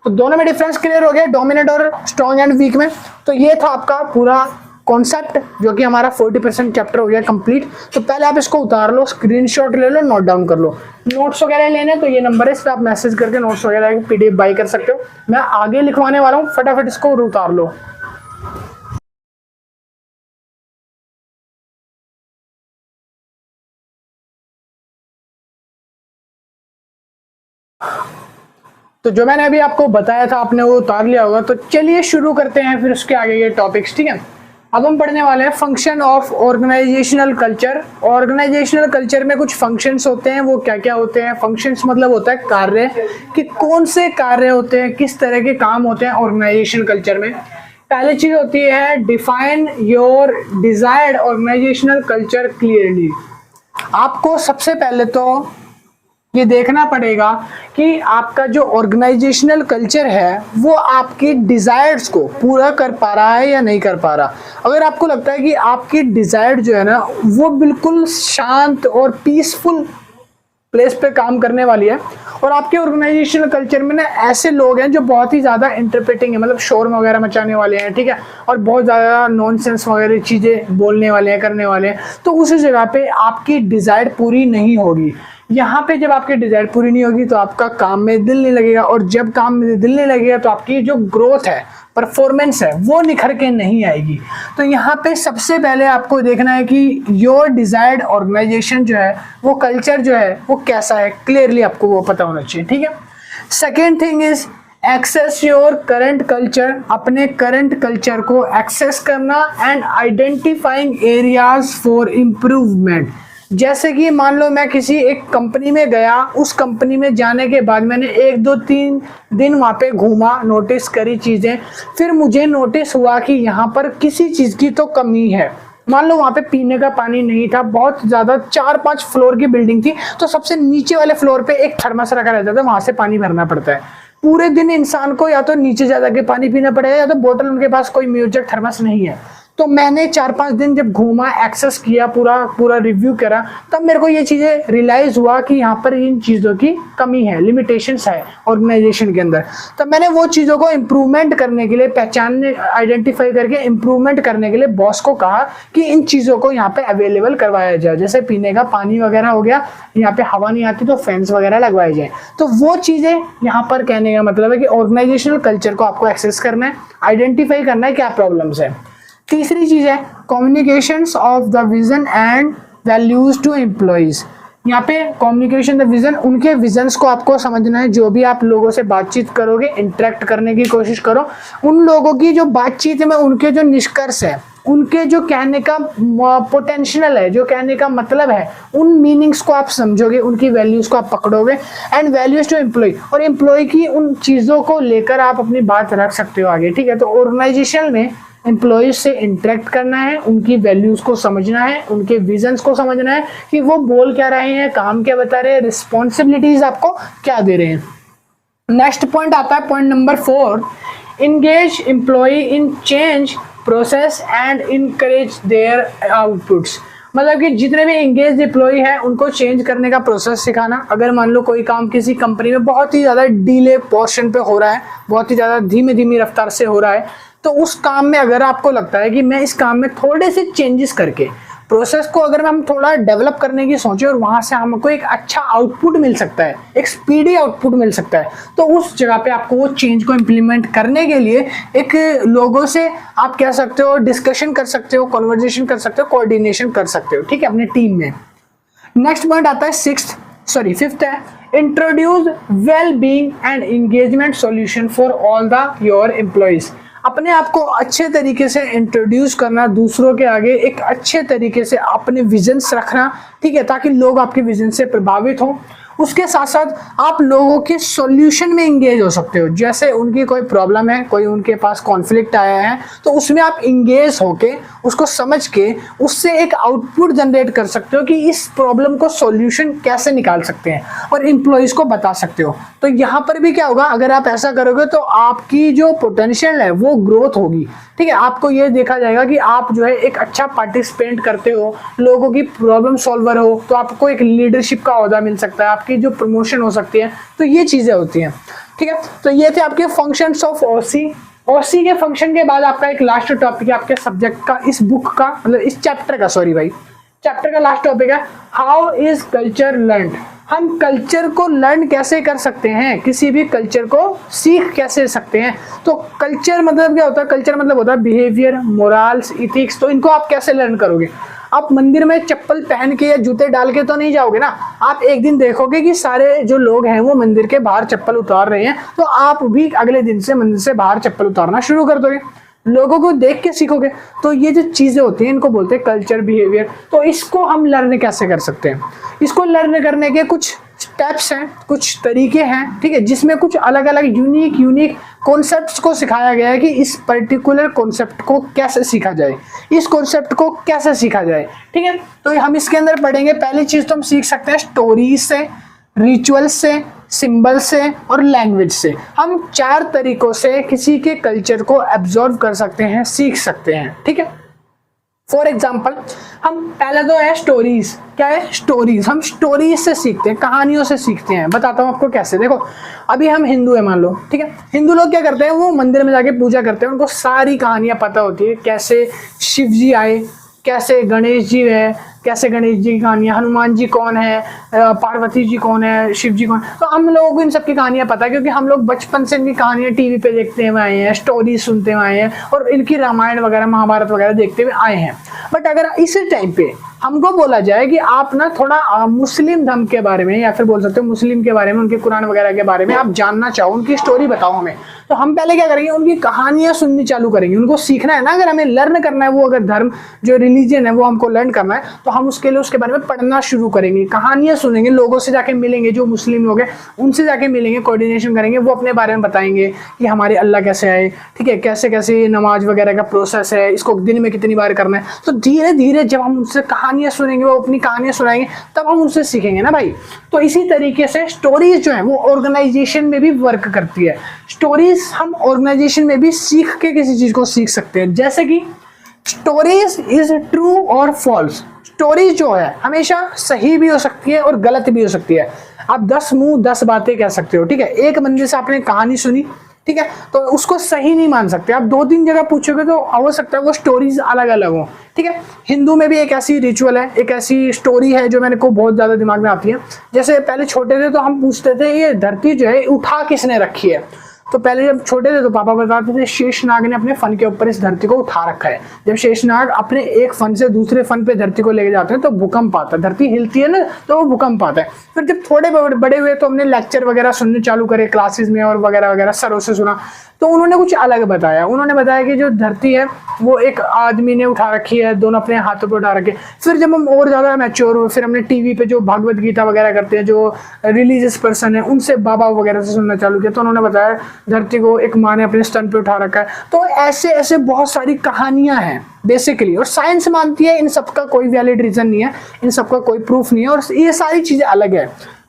तो दोनों में डिफरेंस क्लियर हो गया, डोमिनेट और स्ट्रॉन्ग एंड वीक में। तो ये था आपका पूरा कॉन्सेप्ट जो कि हमारा 40% चैप्टर हो गया कंप्लीट। तो पहले आप इसको उतार लो, स्क्रीनशॉट ले लो, नोट डाउन कर लो। नोट्स वगैरह लेने तो ये नंबर है, इस पर आप मैसेज करके नोट्स वगैरह पीडीएफ बाई कर सकते हो। मैं आगे लिखवाने वाला हूँ, फटाफट इसको उतार लो। तो जो मैंने अभी आपको बताया था आपने वो उतार लिया होगा। तो चलिए शुरू करते हैं फिर उसके आगे के टॉपिक्स, ठीक है। अब हम पढ़ने वाले हैं function of organisational culture. Organisational culture में कुछ फंक्शंस होते हैं, वो क्या क्या होते हैं। फंक्शंस मतलब होता है कार्य, कि कौन से कार्य होते हैं, किस तरह के काम होते हैं ऑर्गेनाइजेशन कल्चर में। पहली चीज होती है define your desired organisational culture clearly. आपको सबसे पहले तो ये देखना पड़ेगा कि आपका जो ऑर्गेनाइजेशनल कल्चर है वो आपकी डिजायर्स को पूरा कर पा रहा है या नहीं कर पा रहा। अगर आपको लगता है कि आपकी डिजायर जो है ना वो बिल्कुल शांत और पीसफुल प्लेस पे काम करने वाली है, और आपके ऑर्गेनाइजेशनल कल्चर में ना ऐसे लोग हैं जो बहुत ही ज़्यादा इंटरप्रेटिंग है, मतलब शोर वगैरह मचाने वाले हैं, ठीक है, और बहुत ज़्यादा नॉनसेंस वगैरह चीज़ें बोलने वाले हैं, करने वाले हैं, तो उस जगह पे आपकी डिज़ायर पूरी नहीं होगी। यहाँ पे जब आपकी डिज़ायर पूरी नहीं होगी तो आपका काम में दिल नहीं लगेगा, और जब काम में दिल नहीं लगेगा तो आपकी जो ग्रोथ है, परफॉर्मेंस है, वो निखर के नहीं आएगी। तो यहाँ पे सबसे पहले आपको देखना है कि योर डिजायर्ड ऑर्गेनाइजेशन जो है, वो कल्चर जो है वो कैसा है, क्लियरली आपको वो पता होना चाहिए, ठीक है। Second thing is access your current culture, अपने करंट कल्चर को एक्सेस करना, and identifying areas for improvement. जैसे कि मान लो मैं किसी एक कंपनी में गया, उस कंपनी में जाने के बाद मैंने 1-2-3 दिन वहाँ पे घूमा, नोटिस करी चीज़ें, फिर मुझे नोटिस हुआ कि यहाँ पर किसी चीज़ की तो कमी है। मान लो वहाँ पे पीने का पानी नहीं था, बहुत ज़्यादा 4-5 फ्लोर की बिल्डिंग थी, तो सबसे नीचे वाले फ्लोर पे एक थर्मस रखा रहता था, वहाँ से पानी भरना पड़ता है। पूरे दिन इंसान को या तो नीचे जा के पानी पीना पड़ेगा, या तो बोतल उनके पास कोई म्यूजिक थर्मस नहीं है। तो मैंने 4-5 दिन जब घूमा, एक्सेस किया, पूरा रिव्यू करा, तब मेरे को ये चीज़ें रियलाइज़ हुआ कि यहाँ पर इन चीज़ों की कमी है, लिमिटेशंस है ऑर्गेनाइजेशन के अंदर। तब मैंने वो चीज़ों को इम्प्रूवमेंट करने के लिए, पहचानने, आइडेंटिफाई करके इम्प्रूवमेंट करने के लिए बॉस को कहा कि इन चीज़ों को यहाँ पे अवेलेबल करवाया जाए। जैसे पीने का पानी वगैरह हो गया, यहाँ पे हवा नहीं आती तो फैंस वगैरह लगवाए जाए। तो वो चीज़ें यहाँ पर कहने का मतलब है कि ऑर्गेनाइजेशनल कल्चर को आपको एक्सेस करना है, आइडेंटिफाई करना है क्या प्रॉब्लम्स है। तीसरी चीज है communications of the vision and values to employees. यहाँ पे कम्युनिकेशन द विजन, उनके विजन्स को आपको समझना है। जो भी आप लोगों से बातचीत करोगे, इंटरेक्ट करने की कोशिश करो, उन लोगों की जो बातचीत में उनके जो निष्कर्ष है, उनके जो कहने का पोटेंशियल है, जो कहने का मतलब है, उन मीनिंग्स को आप समझोगे, उनकी वैल्यूज को आप पकड़ोगे। एंड वैल्यूज टू एम्प्लॉय, और एम्प्लॉय की उन चीज़ों को लेकर आप अपनी बात रख सकते हो आगे, ठीक है। तो ऑर्गेनाइजेशन में एम्प्लॉयज से इंटरेक्ट करना है, उनकी वैल्यूज को समझना है, उनके विजन्स को समझना है कि वो बोल क्या रहे हैं, काम क्या बता रहे हैं, रिस्पॉन्सिबिलिटीज आपको क्या दे रहे हैं। नेक्स्ट पॉइंट आता है point number 4, engage employ in change process and encourage their outputs. मतलब कि जितने भी एंगेज एम्प्लॉय है उनको चेंज करने का प्रोसेस सिखाना। अगर मान लो कोई काम किसी कंपनी में बहुत ही ज़्यादा डिले पोर्शन पे हो रहा है, बहुत ही ज़्यादा धीमी रफ्तार से हो रहा है, तो उस काम में अगर आपको लगता है कि मैं इस काम में थोड़े से चेंजेस करके प्रोसेस को अगर हम थोड़ा डेवलप करने की सोचें और वहाँ से हमको एक अच्छा आउटपुट मिल सकता है, एक स्पीडी आउटपुट मिल सकता है, तो उस जगह पे आपको वो चेंज को इम्प्लीमेंट करने के लिए एक लोगों से आप कह सकते हो डिस्कशन कर सकते हो, कॉन्वर्जेशन कर सकते हो, कोऑर्डिनेशन कर सकते हो, ठीक है, अपने टीम में। नेक्स्ट पॉइंट आता है फिफ्थ है, introduce well being and engagement solution for all the your employees. अपने आप को अच्छे तरीके से इंट्रोड्यूस करना दूसरों के आगे, एक अच्छे तरीके से अपने विजन्स रखना, ठीक है, ताकि लोग आपके विजन से प्रभावित हों। उसके साथ साथ आप लोगों के सॉल्यूशन में इंगेज हो सकते हो। जैसे उनकी कोई प्रॉब्लम है, कोई उनके पास कॉन्फ्लिक्ट आया है, तो उसमें आप इंगेज होके उसको समझ के उससे एक आउटपुट जनरेट कर सकते हो कि इस प्रॉब्लम को सॉल्यूशन कैसे निकाल सकते हैं, और एम्प्लॉइज को बता सकते हो। तो यहाँ पर भी क्या होगा, अगर आप ऐसा करोगे तो आपकी जो पोटेंशियल है वो ग्रोथ होगी, ठीक है। आपको ये देखा जाएगा कि आप जो है एक अच्छा पार्टिसिपेंट करते हो, लोगों की प्रॉब्लम सॉल्वर हो, तो आपको एक लीडरशिप का ओहदा मिल सकता है, आपकी जो प्रमोशन हो सकती है। तो ये चीजें होती हैं, ठीक है। तो ये थे आपके फंक्शंस ऑफ ओसी के फंक्शन के बाद आपका एक लास्ट टॉपिक है आपके सब्जेक्ट का, इस बुक का, मतलब इस चैप्टर का, सॉरी भाई, चैप्टर का लास्ट टॉपिक है हाउ इज कल्चर लर्न्ड। हम कल्चर को लर्न कैसे कर सकते हैं, किसी भी कल्चर को सीख कैसे सकते हैं। तो कल्चर मतलब क्या होता है, कल्चर मतलब होता है बिहेवियर, मोरल्स, इथिक्स। तो इनको आप कैसे लर्न करोगे, आप मंदिर में चप्पल पहन के या जूते डाल के तो नहीं जाओगे ना। आप एक दिन देखोगे कि सारे जो लोग हैं वो मंदिर के बाहर चप्पल उतार रहे हैं, तो आप भी अगले दिन से मंदिर से बाहर चप्पल उतारना शुरू कर दोगे, लोगों को देख के सीखोगे। तो ये जो चीजें होती हैं इनको बोलते हैं कल्चर, बिहेवियर। तो इसको हम लर्न कैसे कर सकते हैं, इसको लर्न करने के कुछ स्टेप्स हैं, कुछ तरीके हैं, ठीक है, जिसमें कुछ अलग अलग यूनिक कॉन्सेप्ट्स को सिखाया गया है कि इस पर्टिकुलर कॉन्सेप्ट को कैसे सीखा जाए, इस कॉन्सेप्ट को कैसे सीखा जाए, ठीक है। तो हम इसके अंदर पढ़ेंगे। पहली चीज तो हम सीख सकते हैं स्टोरीज से, रिचुअल से, सिंबल से और लैंग्वेज से। हम 4 तरीकों से किसी के कल्चर को एब्जॉर्व कर सकते हैं, सीख सकते हैं, ठीक है। फॉर एग्जाम्पल, हम पहला तो है स्टोरीज। क्या है स्टोरीज? हम स्टोरीज से सीखते हैं, कहानियों से सीखते हैं। बताता हूँ आपको कैसे। देखो, अभी हम हिंदू है मान लो, ठीक है। हिंदू लोग क्या करते हैं, वो मंदिर में जाके पूजा करते हैं, उनको सारी कहानियां पता होती है, कैसे शिव जी आए, कैसे गणेश जी है, कैसे गणेश जी की कहानी है, हनुमान जी कौन है, पार्वती जी कौन है, शिव जी कौन है। तो हम लोगों को इन सब की कहानियां पता है, क्योंकि हम लोग बचपन से इनकी कहानियां टीवी पे देखते हुए आए हैं, स्टोरी सुनते हुए आए हैं और इनकी रामायण वगैरह महाभारत वगैरह देखते हुए आए हैं। बट अगर इसी टाइम पे हमको बोला जाए कि आप ना थोड़ा मुस्लिम धर्म के बारे में, या फिर बोल सकते हो मुस्लिम के बारे में, उनके कुरान वगैरह के बारे में आप जानना चाहो, उनकी स्टोरी बताओ हमें, तो हम पहले क्या करेंगे, उनकी कहानियां सुननी चालू करेंगे। उनको सीखना है ना, अगर हमें लर्न करना है, वो अगर धर्म जो रिलीजन है वो हमको लर्न करना है, तो हम उसके लिए उसके बारे में पढ़ना शुरू करेंगे, कहानियां सुनेंगे, लोगों से जाके मिलेंगे, जो मुस्लिम लोग हैं उनसे जाके मिलेंगे, कोऑर्डिनेशन करेंगे, वो अपने बारे में बताएंगे कि हमारे अल्लाह कैसे आए, ठीक है, कैसे कैसे नमाज वगैरह का प्रोसेस है, इसको दिन में कितनी बार करना है। तो धीरे धीरे जब हम उनसे कहानियां सुनेंगे, वो अपनी कहानियां सुनाएंगे, तब हम उनसे सीखेंगे ना भाई। तो इसी तरीके से स्टोरीज जो है वो ऑर्गेनाइजेशन में भी वर्क करती है। स्टोरीज हम ऑर्गेनाइजेशन में भी सीख के किसी चीज को सीख सकते हैं, जैसे कि स्टोरीज इज ट्रू और फॉल्स। स्टोरीज जो है हमेशा सही भी हो सकती है और गलत भी हो सकती है। आप 10 मुंह 10 बातें कह सकते हो, ठीक है। एक बंदे से आपने कहानी सुनी, ठीक है, तो उसको सही नहीं मान सकते। आप 2-3 जगह पूछोगे तो हो सकता है वो स्टोरीज अलग अलग हो, ठीक है। हिंदू में भी एक ऐसी रिचुअल है, एक ऐसी स्टोरी है जो मेरे को बहुत ज्यादा दिमाग में आती है। जैसे पहले छोटे थे तो हम पूछते थे ये धरती जो है उठा किसने रखी है। तो पहले जब छोटे थे तो पापा बताते थे शेषनाग ने अपने फन के ऊपर इस धरती को उठा रखा है। जब शेषनाग अपने एक फन से दूसरे फन पे धरती को लेके जाते हैं तो भूकंप आता है, धरती हिलती है ना, तो वो भूकंप आता है। फिर जब थोड़े बड़े हुए तो हमने लेक्चर वगैरह सुनने चालू करे क्लासेस में और वगैरह वगैरह, सरों से सुना, तो उन्होंने कुछ अलग बताया। उन्होंने बताया कि जो धरती है वो एक आदमी ने उठा रखी है, दोनों अपने हाथों पे उठा रखे। फिर जब हम और ज्यादा मैच्योर हुए, फिर हमने टीवी पे जो भागवत गीता वगैरह करते हैं, जो रिलीजियस पर्सन है, उनसे बाबा वगैरह से सुनना चालू किया, तो उन्होंने बताया धरती को एक माँ ने अपने स्तन पे उठा रखा है। तो ऐसे ऐसे बहुत सारी कहानियां हैं बेसिकली, और साइंस मानती है इन सबका कोई वैलिड रीजन नहीं है, इन सबका कोई प्रूफ नहीं है, और ये सारी चीजें अलग है।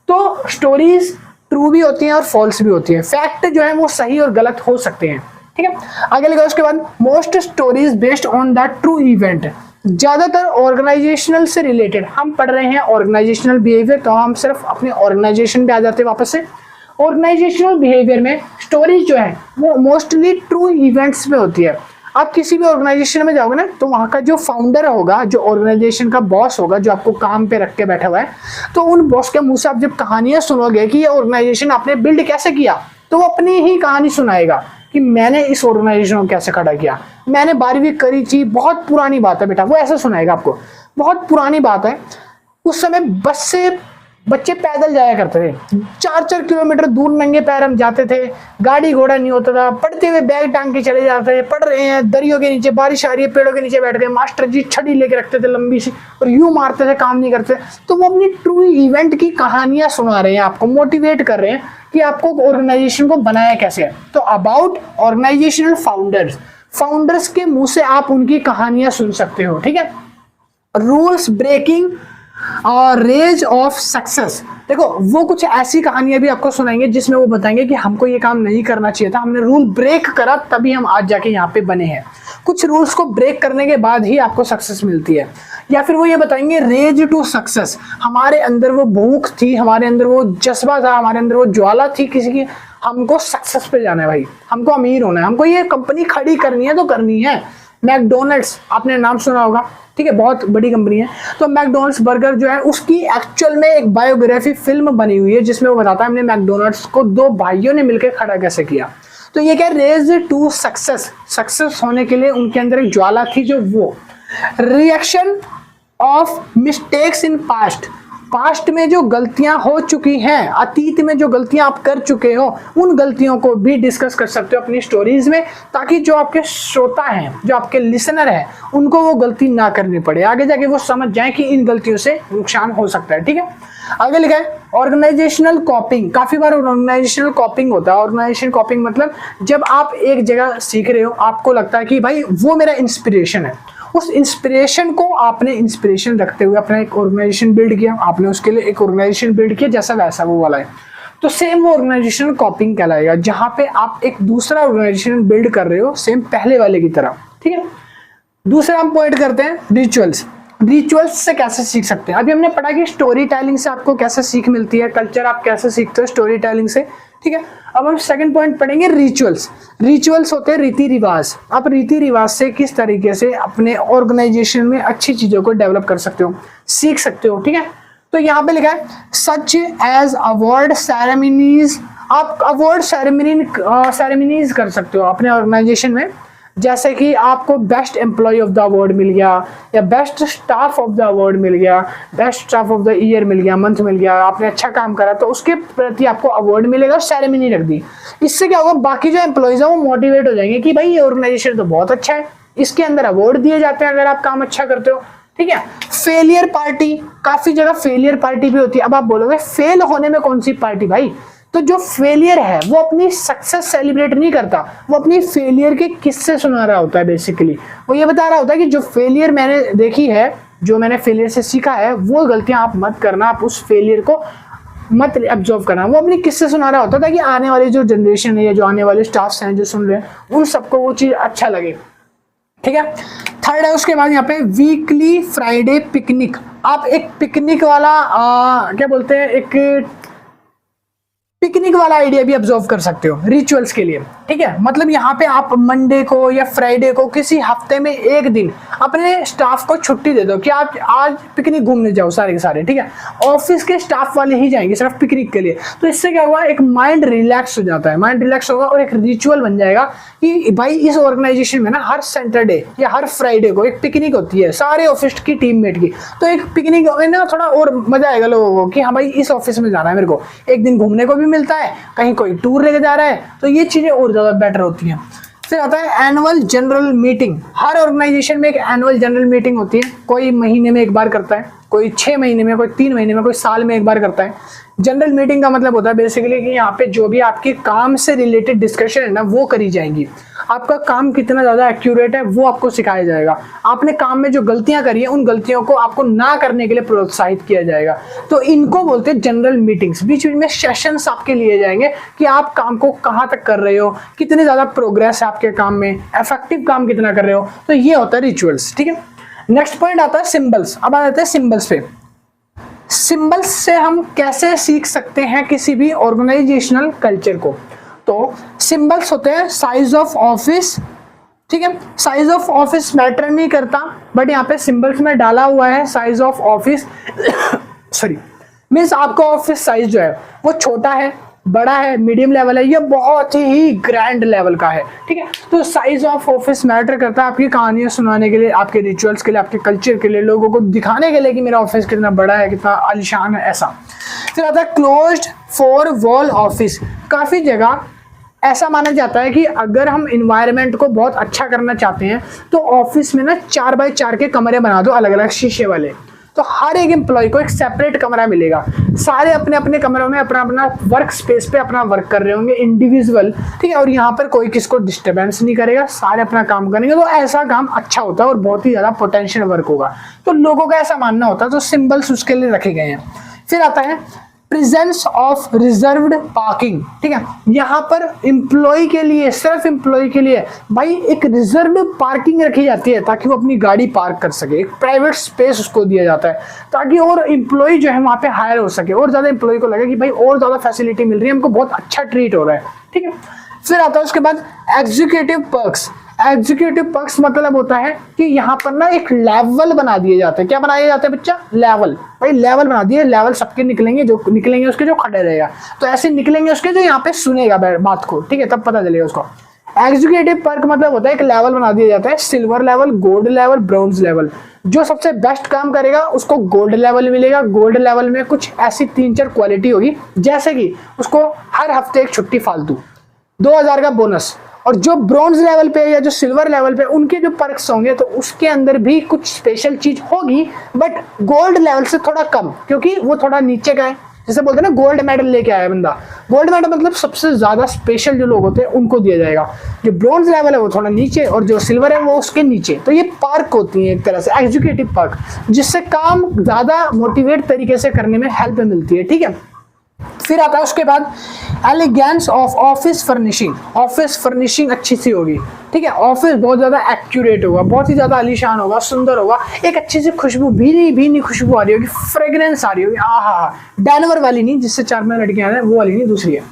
तो स्टोरीज ट्रू भी होती हैं और फॉल्स भी होती हैं। फैक्ट जो है वो सही और गलत हो सकते हैं, ठीक है। आगे लिखा उसके बाद, most stories based on the true event. ज्यादातर ऑर्गेनाइजेशनल से रिलेटेड, हम पढ़ रहे हैं ऑर्गेनाइजेशनल बिहेवियर, तो हम सिर्फ अपने ऑर्गेनाइजेशन पे आ जाते हैं वापस से। ऑर्गेनाइजेशनल बिहेवियर में स्टोरीज जो है वो मोस्टली ट्रू इवेंट्स पे होती है। आप किसी भी ऑर्गेनाइजेशन में जाओगे ना, तो वहाँ का जो फाउंडर होगा, जो ऑर्गेनाइजेशन का बॉस होगा, जो आपको काम पे रख के बैठा हुआ है, तो उन बॉस के मुंह से आप जब कहानियां सुनोगे कि ये ऑर्गेनाइजेशन आपने बिल्ड कैसे किया, तो वो अपनी ही कहानी सुनाएगा कि मैंने इस ऑर्गेनाइजेशन को कैसे खड़ा किया, मैंने 12वीं करी थी, बहुत पुरानी बात है बेटा, वो ऐसा सुनाएगा आपको। बहुत पुरानी बात है, उस समय बस से बच्चे पैदल जाया करते थे, 4-4 किलोमीटर दूर नंगे पैर हम जाते थे, गाड़ी घोड़ा नहीं होता था, पढ़ते हुए बैग टांग के चले जाते थे। पढ़ रहे हैं दरियों के नीचे, बारिश आ रही है, पेड़ों के नीचे बैठ गए, मास्टर जी छड़ी लेके रखते थे लंबी सी और यूं मारते थे, काम नहीं करते। तो वो अपनी ट्रू इवेंट की कहानियां सुना रहे हैं, आपको मोटिवेट कर रहे हैं कि आपको ऑर्गेनाइजेशन को बनाया कैसे है। तो अबाउट ऑर्गेनाइजेशनल फाउंडर्स के मुंह से आप उनकी कहानियां सुन सकते हो, ठीक है। रूल्स ब्रेकिंग और रेज ऑफ सक्सेस, देखो वो कुछ ऐसी कहानियां भी आपको सुनाएंगे जिसमें वो बताएंगे कि हमको ये काम नहीं करना चाहिए था, हमने रूल ब्रेक करा तभी हम आज जाके यहाँ पे बने हैं। कुछ रूल्स को ब्रेक करने के बाद ही आपको सक्सेस मिलती है। या फिर वो ये बताएंगे रेज टू सक्सेस, हमारे अंदर वो भूख थी, हमारे अंदर वो जज्बा था, हमारे अंदर वो ज्वाला थी किसी की, हमको सक्सेस पे जाना है भाई, हमको अमीर होना है, हमको ये कंपनी खड़ी करनी है तो करनी है। मैकडोनल्ड्स आपने नाम सुना होगा, ठीक है, बहुत बड़ी कंपनी है। तो मैकडोनल्ड्स बर्गर जो है उसकी एक्चुअल में एक बायोग्राफी फिल्म बनी हुई है जिसमें वो बताता है हमने मैकडोनल्ड्स को 2 भाइयों ने मिलकर खड़ा कैसे किया। तो ये क्या, रेज टू सक्सेस होने के लिए उनके अंदर एक ज्वाला थी, जो वो reaction of mistakes in past में जो गलतियां हो चुकी हैं, अतीत में जो गलतियां आप कर चुके हो, उन गलतियों को भी डिस्कस कर सकते हो अपनी स्टोरीज में, ताकि जो आपके श्रोता हैं, जो आपके लिसनर हैं, उनको वो गलती ना करनी पड़े, आगे जाके वो समझ जाए कि इन गलतियों से नुकसान हो सकता है, ठीक है। आगे लिखा है ऑर्गेनाइजेशनल कॉपिंग। काफी बार ऑर्गेनाइजेशनल कॉपिंग होता है। ऑर्गेनाइजेशन कॉपिंग मतलब जब आप एक जगह सीख रहे हो, आपको लगता है कि भाई वो मेरा इंस्पिरेशन है, उस इंस्पिरेशन को आपने इंस्पिरेशन रखते हुए अपना एक ऑर्गेनाइजेशन बिल्ड किया, आपने उसके लिए एक ऑर्गेनाइजेशन बिल्ड किया जैसा वैसा वो वाला है, तो सेम वो ऑर्गेनाइजेशन कॉपिंग कहलाएगा, जहां पे आप एक दूसरा ऑर्गेनाइजेशन बिल्ड कर रहे हो सेम पहले वाले की तरह, ठीक है। दूसरा हम पॉइंट करते हैं रिचुअल्स से कैसे सीख सकते हैं। अभी हमने पढ़ा कि स्टोरी टेलिंग से आपको कैसे सीख मिलती है, कल्चर आप कैसे सीखते हो स्टोरी टेलिंग से, ठीक है। अब हम सेकंड पॉइंट पढ़ेंगे रिचुअल्स। रिचुअल्स होते हैं रीति रिवाज। आप रीति रिवाज से किस तरीके से अपने ऑर्गेनाइजेशन में अच्छी चीजों को डेवलप कर सकते हो, सीख सकते हो, ठीक है। तो यहाँ पे लिखा है सच एज अवार्ड सेरेमनीज। आप अवार्ड सेरेमनीज कर सकते हो अपने ऑर्गेनाइजेशन में, जैसे कि आपको best employee of the award मिल गया, या best staff of the award मिल गया, best staff of the year मिल गया, मंथ मिल गया, आपने अच्छा काम करा तो उसके प्रति आपको अवार्ड मिलेगा, सेरेमनी रख दी। इससे क्या होगा, बाकी जो एम्प्लॉयज है वो मोटिवेट हो जाएंगे कि भाई ये ऑर्गेनाइजेशन तो बहुत अच्छा है, इसके अंदर अवार्ड दिए जाते हैं अगर आप काम अच्छा करते हो, ठीक है। फेलियर पार्टी, काफी जगह फेलियर पार्टी भी होती है। अब आप बोलोगे फेल होने में कौन सी पार्टी भाई, तो जो फेलियर है वो अपनी सक्सेस सेलिब्रेट नहीं करता, वो अपनी फेलियर के किस्से सुना रहा होता है। बेसिकली वो ये बता रहा होता है कि जो फेलियर मैंने देखी है, जो मैंने फेलियर से सीखा है, वो गलतियां आप मत करना, आप उस फेलियर को मत एब्जॉर्व करना। वो अपनी किस्से सुना रहा होता है कि आने वाली जो जनरेशन है या जो आने वाले स्टाफ्स हैं जो सुन रहे हैं उन सबको वो चीज अच्छा लगे, ठीक है। थर्ड है उसके बाद यहाँ पे वीकली फ्राइडे पिकनिक। आप एक पिकनिक वाला क्या बोलते हैं, एक पिकनिक वाला आइडिया भी ऑब्जर्व कर सकते हो रिचुअल्स के लिए, ठीक है। मतलब यहाँ पे आप मंडे को या फ्राइडे को किसी हफ्ते में एक दिन अपने स्टाफ को छुट्टी दे दो कि आप आज पिकनिक घूमने जाओ सारे के सारे, ठीक है। ऑफिस के स्टाफ वाले ही जाएंगे सिर्फ पिकनिक के लिए, तो इससे क्या हुआ, एक माइंड रिलैक्स हो जाता है, माइंड रिलैक्स होगा और एक रिचुअल बन जाएगा कि भाई इस ऑर्गेनाइजेशन में ना हर सैटरडे या हर फ्राइडे को एक पिकनिक होती है सारे ऑफिस की टीममेट की। तो एक पिकनिक में ना थोड़ा और मजा आएगा लोगों को कि हाँ भाई इस ऑफिस में जाना है मेरे को, एक दिन घूमने को भी मिलता है, कहीं कोई टूर लेके जा रहा है, तो ये चीजें और ज्यादा बेटर होती हैं। फिर आता है एनुअल जनरल मीटिंग। हर ऑर्गेनाइजेशन में एक एनुअल जनरल मीटिंग होती है, कोई महीने में एक बार करता है, कोई 6 महीने में, कोई 3 महीने में, कोई साल में एक बार करता है। जनरल मीटिंग का मतलब होता है बेसिकली कि यहाँ पे जो भी आपके काम से रिलेटेड डिस्कशन है ना वो करी जाएंगी, आपका काम कितना ज्यादा एक्यूरेट है वो आपको सिखाया जाएगा, आपने काम में जो गलतियां करी है उन गलतियों को आपको ना करने के लिए प्रोत्साहित किया जाएगा। तो इनको बोलते हैं जनरल मीटिंग्स। बीच बीच में सेशंस आपके लिए जाएंगे कि आप काम को कहाँ तक कर रहे हो, कितने ज्यादा प्रोग्रेस है आपके काम में, इफेक्टिव काम कितना कर रहे हो, तो ये होता है रिचुअल्स, ठीक है। नेक्स्ट पॉइंट आता है सिंबल्स। अब आ जाते हैं सिंबल्स पे। सिंबल्स से हम कैसे सीख सकते हैं किसी भी ऑर्गेनाइजेशनल कल्चर को, तो सिंबल्स होते हैं साइज ऑफ ऑफिस, ठीक है। साइज ऑफ ऑफिस मैटर नहीं करता, बट यहाँ पे सिंबल्स में डाला हुआ है size of office sorry, means आपका ऑफिस साइज जो है वो छोटा है, बड़ा है, मीडियम लेवल है, ये बहुत ही ग्रैंड लेवल का है, ठीक है। तो साइज ऑफ ऑफिस मैटर करता है आपकी कहानियां सुनाने के लिए, आपके रिचुअल्स के लिए, आपके कल्चर के लिए, लोगों को दिखाने के लिए कि मेरा ऑफिस कितना बड़ा है, कितना आलीशान है, ऐसा। फिर आता है क्लोज्ड 4 वॉल ऑफिस। काफी जगह ऐसा माना जाता है कि अगर हम इन्वायरमेंट को बहुत अच्छा करना चाहते हैं तो ऑफिस में ना 4 बाय 4 के कमरे बना दो, अलग अलग शीशे वाले, तो हर एक एम्प्लॉय को एक सेपरेट कमरा मिलेगा, सारे अपने अपने कमरों में अपना अपना वर्क स्पेस पे अपना वर्क कर रहे होंगे इंडिविजुअल, ठीक है। और यहाँ पर कोई किसको डिस्टर्बेंस नहीं करेगा, सारे अपना काम करेंगे, तो ऐसा काम अच्छा होता है और बहुत ही ज्यादा पोटेंशियल वर्क होगा, तो लोगों का ऐसा मानना होता है, तो सिंबल्स उसके लिए रखे गए हैं। फिर आता है प्रेजेंस ऑफ रिजर्व्ड पार्किंग, ठीक है। यहाँ पर एम्प्लॉय के लिए, सिर्फ एम्प्लॉय के लिए भाई एक रिजर्व्ड पार्किंग रखी जाती है ताकि वो अपनी गाड़ी पार्क कर सके, एक प्राइवेट स्पेस उसको दिया जाता है ताकि और एम्प्लॉय जो है वहाँ पे हायर हो सके, और ज्यादा एम्प्लॉय को लगे कि भाई और ज्यादा फैसिलिटी मिल रही है, हमको बहुत अच्छा ट्रीट हो रहा है, ठीक है। फिर आता है उसके बाद एग्जीक्यूटिव पर्क्स। एग्जीक्यूटिव पर्क्स मतलब होता है कि यहाँ पर ना एक लेवल बना दिए जाते हैं। क्या बनाए जाते हैं बच्चा? लेवल। भाई लेवल बना दिए, लेवल सबके निकलेंगे, जो निकलेंगे उसके जो खड़े रहेगा, तो ऐसे निकलेंगे उसके जो यहाँ पे सुनेगा बात को, ठीक है, तब पता चलेगा उसको। एग्जीक्यूटिव पर्क मतलब होता है एक लेवल बना दिया जाता है, silver level, gold level, bronze level. जो सबसे बेस्ट काम करेगा उसको गोल्ड लेवल मिलेगा। गोल्ड लेवल में कुछ ऐसी 3-4 क्वालिटी होगी, जैसे कि उसको हर हफ्ते एक छुट्टी फालतू, 2000 का बोनस। और जो ब्रॉन्ज लेवल पे या जो सिल्वर लेवल पे उनके जो पर्क्स होंगे तो उसके अंदर भी कुछ स्पेशल चीज होगी, बट गोल्ड लेवल से थोड़ा कम, क्योंकि वो थोड़ा नीचे का है। जैसे बोलते हैं ना गोल्ड मेडल लेके आया बंदा, गोल्ड मेडल मतलब सबसे ज्यादा स्पेशल जो लोग होते हैं उनको दिया जाएगा। जो ब्रॉन्ज लेवल है वो थोड़ा नीचे और जो सिल्वर है वो उसके नीचे। तो ये पार्क होती है एक तरह से एग्जीक्यूटिव पार्क, जिससे काम ज्यादा मोटिवेट तरीके से करने में हेल्प मिलती है, ठीक है। फिर आता है उसके बाद elegance of office furnishing. Office furnishing अच्छी सी होगी, ठीक है, ऑफिस बहुत ज्यादा एक्यूरेट होगा, बहुत ही ज्यादा आलीशान होगा, सुंदर होगा, एक अच्छी सी खुशबू, भीनी भीनी खुशबू आ रही होगी, फ्रेग्रेंस आ रही होगी, आहा, डैनवर वाली नहीं जिससे 4 में लड़कियां आ रहे हैं वो वाली नहीं, दूसरी है,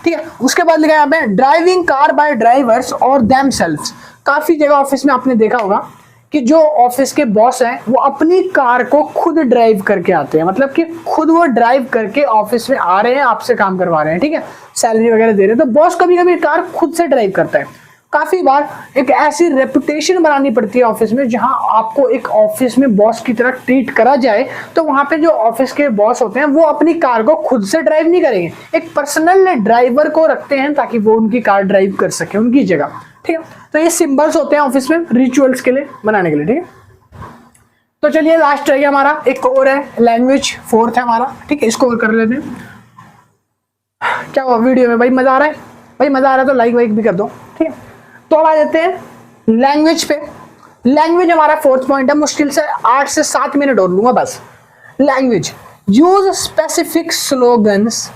ठीक है। उसके बाद लिखा है यहाँ पे ड्राइविंग कार बाय ड्राइवर्स और देमसेल्व्स। काफी जगह ऑफिस में आपने देखा होगा कि जो ऑफिस के बॉस हैं वो अपनी कार को खुद ड्राइव करके आते हैं, मतलब कि खुद वो ड्राइव करके ऑफिस में आ रहे हैं, आपसे काम करवा रहे हैं, ठीक है, सैलरी वगैरह दे रहे हैं, तो बॉस कभी कभी कार खुद से ड्राइव करता है। काफी बार एक ऐसी रेपुटेशन बनानी पड़ती है ऑफिस में जहां आपको एक ऑफिस में बॉस की तरह ट्रीट करा जाए, तो वहां पे जो ऑफिस के बॉस होते हैं वो अपनी कार को खुद से ड्राइव नहीं करेंगे, एक पर्सनल ड्राइवर को रखते हैं ताकि वो उनकी कार ड्राइव कर सके उनकी जगह, ठीक है। तो ये सिंबल्स होते हैं ऑफिस में रिचुअल्स के लिए बनाने के लिए, ठीक है। तो चलिए लास्ट रह गया हमारा, एक और है लैंग्वेज, 4th है हमारा, ठीक है, इसको और कर लेते हैं। क्या हुआ वीडियो में भाई, मजा आ रहा है? भाई मजा आ रहा है तो लाइक वाइक भी कर दो, ठीक है। तो अब आ जाते हैं लैंग्वेज पे। लैंग्वेज हमारा 4th पॉइंट है, मुश्किल से 8 से 7 मिनट और लूंगा बस। Language, use specific slogans,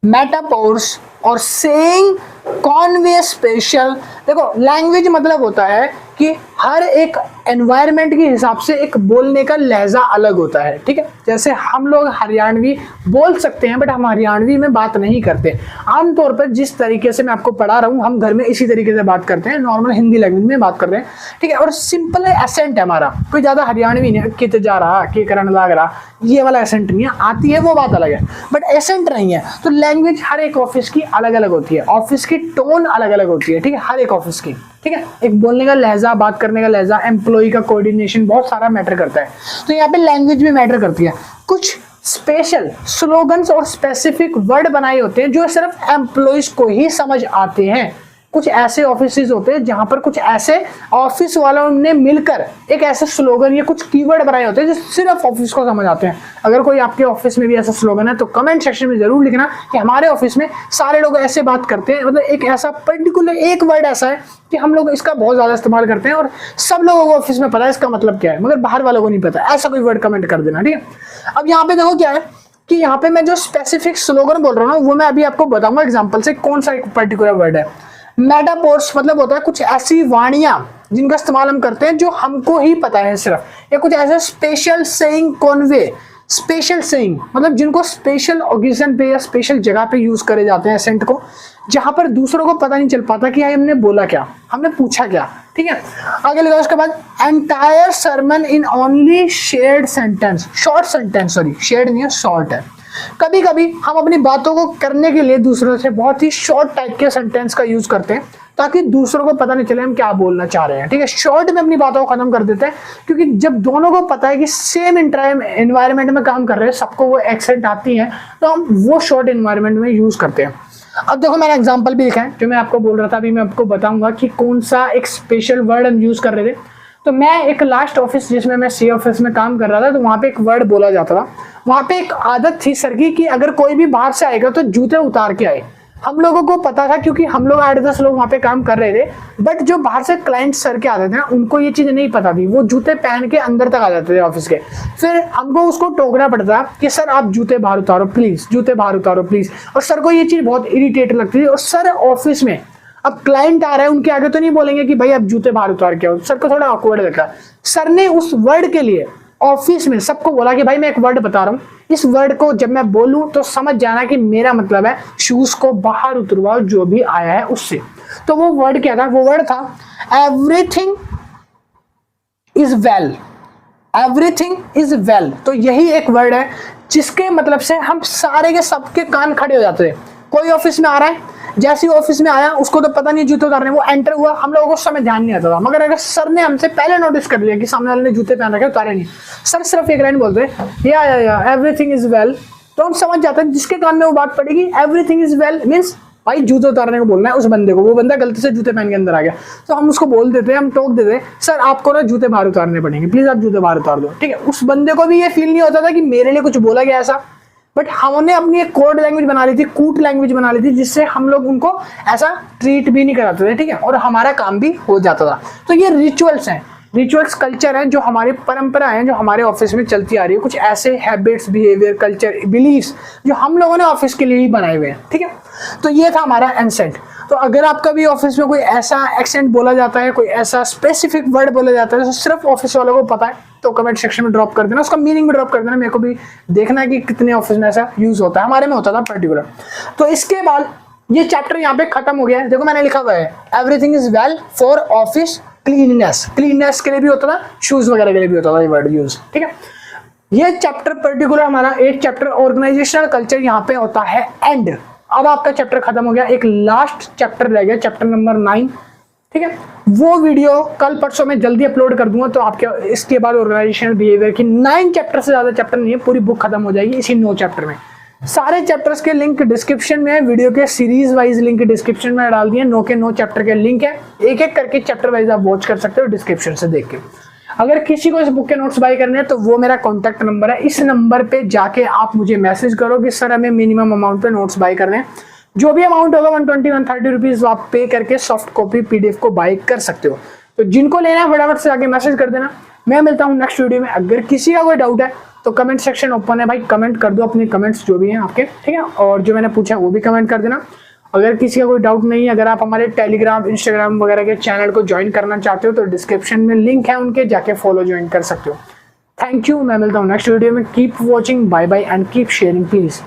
metaphors और सेइंग कॉन्वे स्पेशल। देखो लैंग्वेज मतलब होता है कि हर एक एनवायरनमेंट के हिसाब से एक बोलने का लहजा अलग होता है, ठीक है। जैसे हम लोग हरियाणवी बोल सकते हैं बट हम हरियाणवी में बात नहीं करते। आमतौर पर जिस तरीके से मैं आपको पढ़ा रहा हूँ हम घर में इसी तरीके से बात करते हैं, नॉर्मल हिंदी लैंग्वेज में बात करते हैं, ठीक है। और सिंपल एसेंट है हमारा, कोई ज्यादा हरियाणवी नहीं है, कित जा रहा के करण लाग रहा, ये वाला एसेंट नहीं है, आती है वो बात अलग है बट एसेंट नहीं है। तो लैंग्वेज हर एक ऑफिस की अलग अलग होती है, ऑफिस की टोन अलग अलग होती है, ठीक है, हर एक ऑफिस की, ठीक है। एक बोलने का लहजा, बात करने का लहजा, एम्प्लॉय का कोऑर्डिनेशन, बहुत सारा मैटर करता है। तो यहाँ पे लैंग्वेज भी मैटर करती है। कुछ स्पेशल स्लोगन्स और स्पेसिफिक वर्ड बनाए होते हैं जो सिर्फ एम्प्लॉयज को ही समझ आते हैं। कुछ ऐसे ऑफिस होते हैं जहां पर कुछ ऐसे ऑफिस वालों ने मिलकर एक ऐसे स्लोगन या कुछ कीवर्ड बनाए होते हैं जो सिर्फ ऑफिस को समझ आते हैं। अगर कोई आपके ऑफिस में भी ऐसा स्लोगन है तो कमेंट सेक्शन में जरूर लिखना कि हमारे ऑफिस में सारे लोग ऐसे बात करते हैं, मतलब एक ऐसा पर्टिकुलर एक वर्ड ऐसा है कि हम लोग इसका बहुत ज्यादा इस्तेमाल करते हैं और सब लोगों को ऑफिस में पता है इसका मतलब क्या है, मगर बाहर वालों को नहीं पता। ऐसा कोई वर्ड कमेंट कर देना, ठीक है। अब यहाँ पे देखो क्या है कि यहाँ पे मैं जो स्पेसिफिक स्लोगन बोल रहा हूँ वो मैं अभी आपको बताऊंगा एग्जाम्पल से कौन सा एक पर्टिकुलर वर्ड है। मेटाफोर्स मतलब होता है कुछ ऐसी वाणियां जिनका इस्तेमाल हम करते हैं जो हमको ही पता है सिर्फ, या कुछ ऐसे special saying convey. Special saying मतलब जिनको स्पेशल ओकेजन पे या स्पेशल जगह पे यूज करे जाते हैं एसेंट को, जहां पर दूसरों को पता नहीं चल पाता कि यार हमने बोला क्या, हमने पूछा क्या, ठीक है। आगे लगा उसके बाद entire sermon in only shared sentence, short sentence, sorry shared नहीं है शॉर्ट है। कभी कभी हम अपनी बातों को करने के लिए दूसरों से बहुत ही शॉर्ट टाइप के सेंटेंस का यूज करते हैं ताकि दूसरों को पता नहीं चले हम क्या बोलना चाह रहे हैं, ठीक है। शॉर्ट में अपनी बातों को खत्म कर देते हैं क्योंकि जब दोनों को पता है कि सेम एनवायरनमेंट में काम कर रहे हैं, सबको वो एक्सेंट आती है, तो हम वो शॉर्ट एनवायरनमेंट में यूज करते हैं। अब देखो मैंने एग्जांपल भी लिखा है जो मैं आपको बोल रहा था, अभी मैं आपको बताऊंगा कि कौन सा एक स्पेशल वर्ड हम यूज कर रहे थे। तो मैं एक लास्ट ऑफिस जिसमें मैं सी ऑफिस में काम कर रहा था, तो वहां पे एक वर्ड बोला जाता था। वहां पे एक आदत थी सर की कि अगर कोई भी बाहर से आएगा तो जूते उतार के आए। हम लोगों को पता था क्योंकि हम लोग 8-10 लोग वहां पे काम कर रहे थे, बट जो बाहर से क्लाइंट सर के आते थे ना उनको ये चीज नहीं पता थी, वो जूते पहन के अंदर तक आ जाते थे ऑफिस के। फिर हमको उसको टोकना पड़ता कि सर आप जूते बाहर उतारो प्लीज, जूते बाहर उतारो प्लीज। और सर को ये चीज बहुत इरिटेट लगती थी। और सर ऑफिस में अब क्लाइंट आ रहा है, उनके आगे तो नहीं बोलेंगे कि भाई आप जूते बाहर उतार के आओ, सर को थोड़ा ऑकवर्ड लगता। सर ने उस वर्ड के लिए ऑफिस में सबको बोला कि भाई मैं एक वर्ड बता रहा हूँ, इस वर्ड को जब मैं बोलूं तो समझ जाना कि मेरा मतलब है शूज को बाहर उतरवाओ जो भी आया है उससे। तो वो वर्ड क्या था? वो वर्ड था everything is well. Everything is well, तो यही एक वर्ड है जिसके मतलब से हम सारे के सबके कान खड़े हो जाते थे। कोई ऑफिस में आ रहा है, जैसे ही ऑफिस में आया उसको तो पता नहीं जूते उतारने, वो एंटर हुआ, हम लोगों को समय ध्यान नहीं आता था। मगर अगर सर ने हमसे पहले नोटिस कर लिया कि सामने वाले ने जूते पहन रखे, उतारे नहीं, सर सिर्फ एक लाइन बोलते या एवरीथिंग इज वेल, तो हम समझ जाते हैं जिसके कान में वो बात पड़ेगी एवरीथिंग इज वेल मीन्स भाई जूते उतारने को बोलना है उस बंदे को। वो बंदा गलती से जूते पहन के अंदर आ गया तो हम उसको बोल देते हैं, हम टोक देते हैं सर आपको ना जूते बाहर उतारने पड़ेंगे, प्लीज आप जूते बाहर उतार दो, ठीक है। उस बंदे को भी ये फील नहीं होता था कि मेरे लिए कुछ बोला गया ऐसा, बट हमने अपनी एक कोड लैंग्वेज बना ली थी, कूट लैंग्वेज बना ली थी, जिससे हम लोग उनको ऐसा ट्रीट भी नहीं कराते थे, ठीक है, और हमारा काम भी हो जाता था। तो ये रिचुअल्स हैं, रिचुअल्स कल्चर है, जो हमारी परंपरा है, जो हमारे ऑफिस में चलती आ रही है, कुछ ऐसे हैबिट्स, बिहेवियर, कल्चर, बिलीव्स जो हम लोगों ने ऑफिस के लिए ही बनाए हुए हैं, ठीक है। तो ये था हमारा एंसेंट। तो अगर आपका भी ऑफिस में कोई ऐसा एक्सेंट बोला जाता है, कोई ऐसा स्पेसिफिक वर्ड बोला जाता है जो सिर्फ ऑफिस वालों को पता है, तो कमेंट सेक्शन में ड्रॉप कर देना, उसका मीनिंग भी ड्रॉप कर देना, मेरे को भी देखना है कि कितने ऑफिस में ऐसा यूज होता है। हमारे में होता था पर्टिकुलर। तो इसके बाद ये चैप्टर यहाँ पे खत्म हो गया है। देखो मैंने लिखा हुआ है everything is well for office cleanness. Cleanness के लिए भी होता था, शूज वगैरह के लिए भी होता था ये वर्ड यूज, ठीक है। ये चैप्टर पर्टिकुलर हमारा 8 चैप्टर ऑर्गेनाइजेशनल कल्चर यहाँ पे होता है एंड। अब आपका चैप्टर खत्म हो गया, एक लास्ट चैप्टर रह गया, चैप्टर नंबर 9, ठीक है। वो वीडियो कल परसों में जल्दी अपलोड कर दूंगा, तो आपके इसके बाद ऑर्गेनाइजेशनल बिहेवियर की 9 चैप्टर से ज्यादा चैप्टर नहीं है, पूरी बुक खत्म हो जाएगी इसी 9 चैप्टर में। सारे चैप्टर्स के लिंक डिस्क्रिप्शन में है, वीडियो के सीरीज वाइज लिंक डिस्क्रिप्शन में डाल दिए, 9 के 9 चैप्टर के लिंक है, एक एक करके चैप्टर वाइज आप वॉच कर सकते हो डिस्क्रिप्शन से देख के। अगर किसी को इस बुक के नोट्स बाय करने हैं तो वो मेरा कॉन्टैक्ट नंबर है, इस नंबर पे जाके आप मुझे मैसेज करो कि सर हमें मिनिमम अमाउंट पे नोट्स बाय करने हैं। जो भी अमाउंट होगा 120-130 रुपीज आप पे करके सॉफ्ट कॉपी पीडीएफ को बाय कर सकते हो। तो जिनको लेना है फटाफट से आके मैसेज कर देना। मैं मिलता हूँ नेक्स्ट वीडियो में। अगर किसी का कोई डाउट है तो कमेंट सेक्शन ओपन है भाई, कमेंट कर दो अपने कमेंट्स जो भी हैं आपके, ठीक है। और जो मैंने पूछा वो भी कमेंट कर देना। अगर किसी का कोई डाउट नहीं है, अगर आप हमारे टेलीग्राम, इंस्टाग्राम वगैरह के चैनल को ज्वाइन करना चाहते हो तो डिस्क्रिप्शन में लिंक है उनके, जाके फॉलो ज्वाइन कर सकते हो। थैंक यू, मैं मिलता हूँ नेक्स्ट वीडियो में। Keep watching, bye bye and keep sharing please.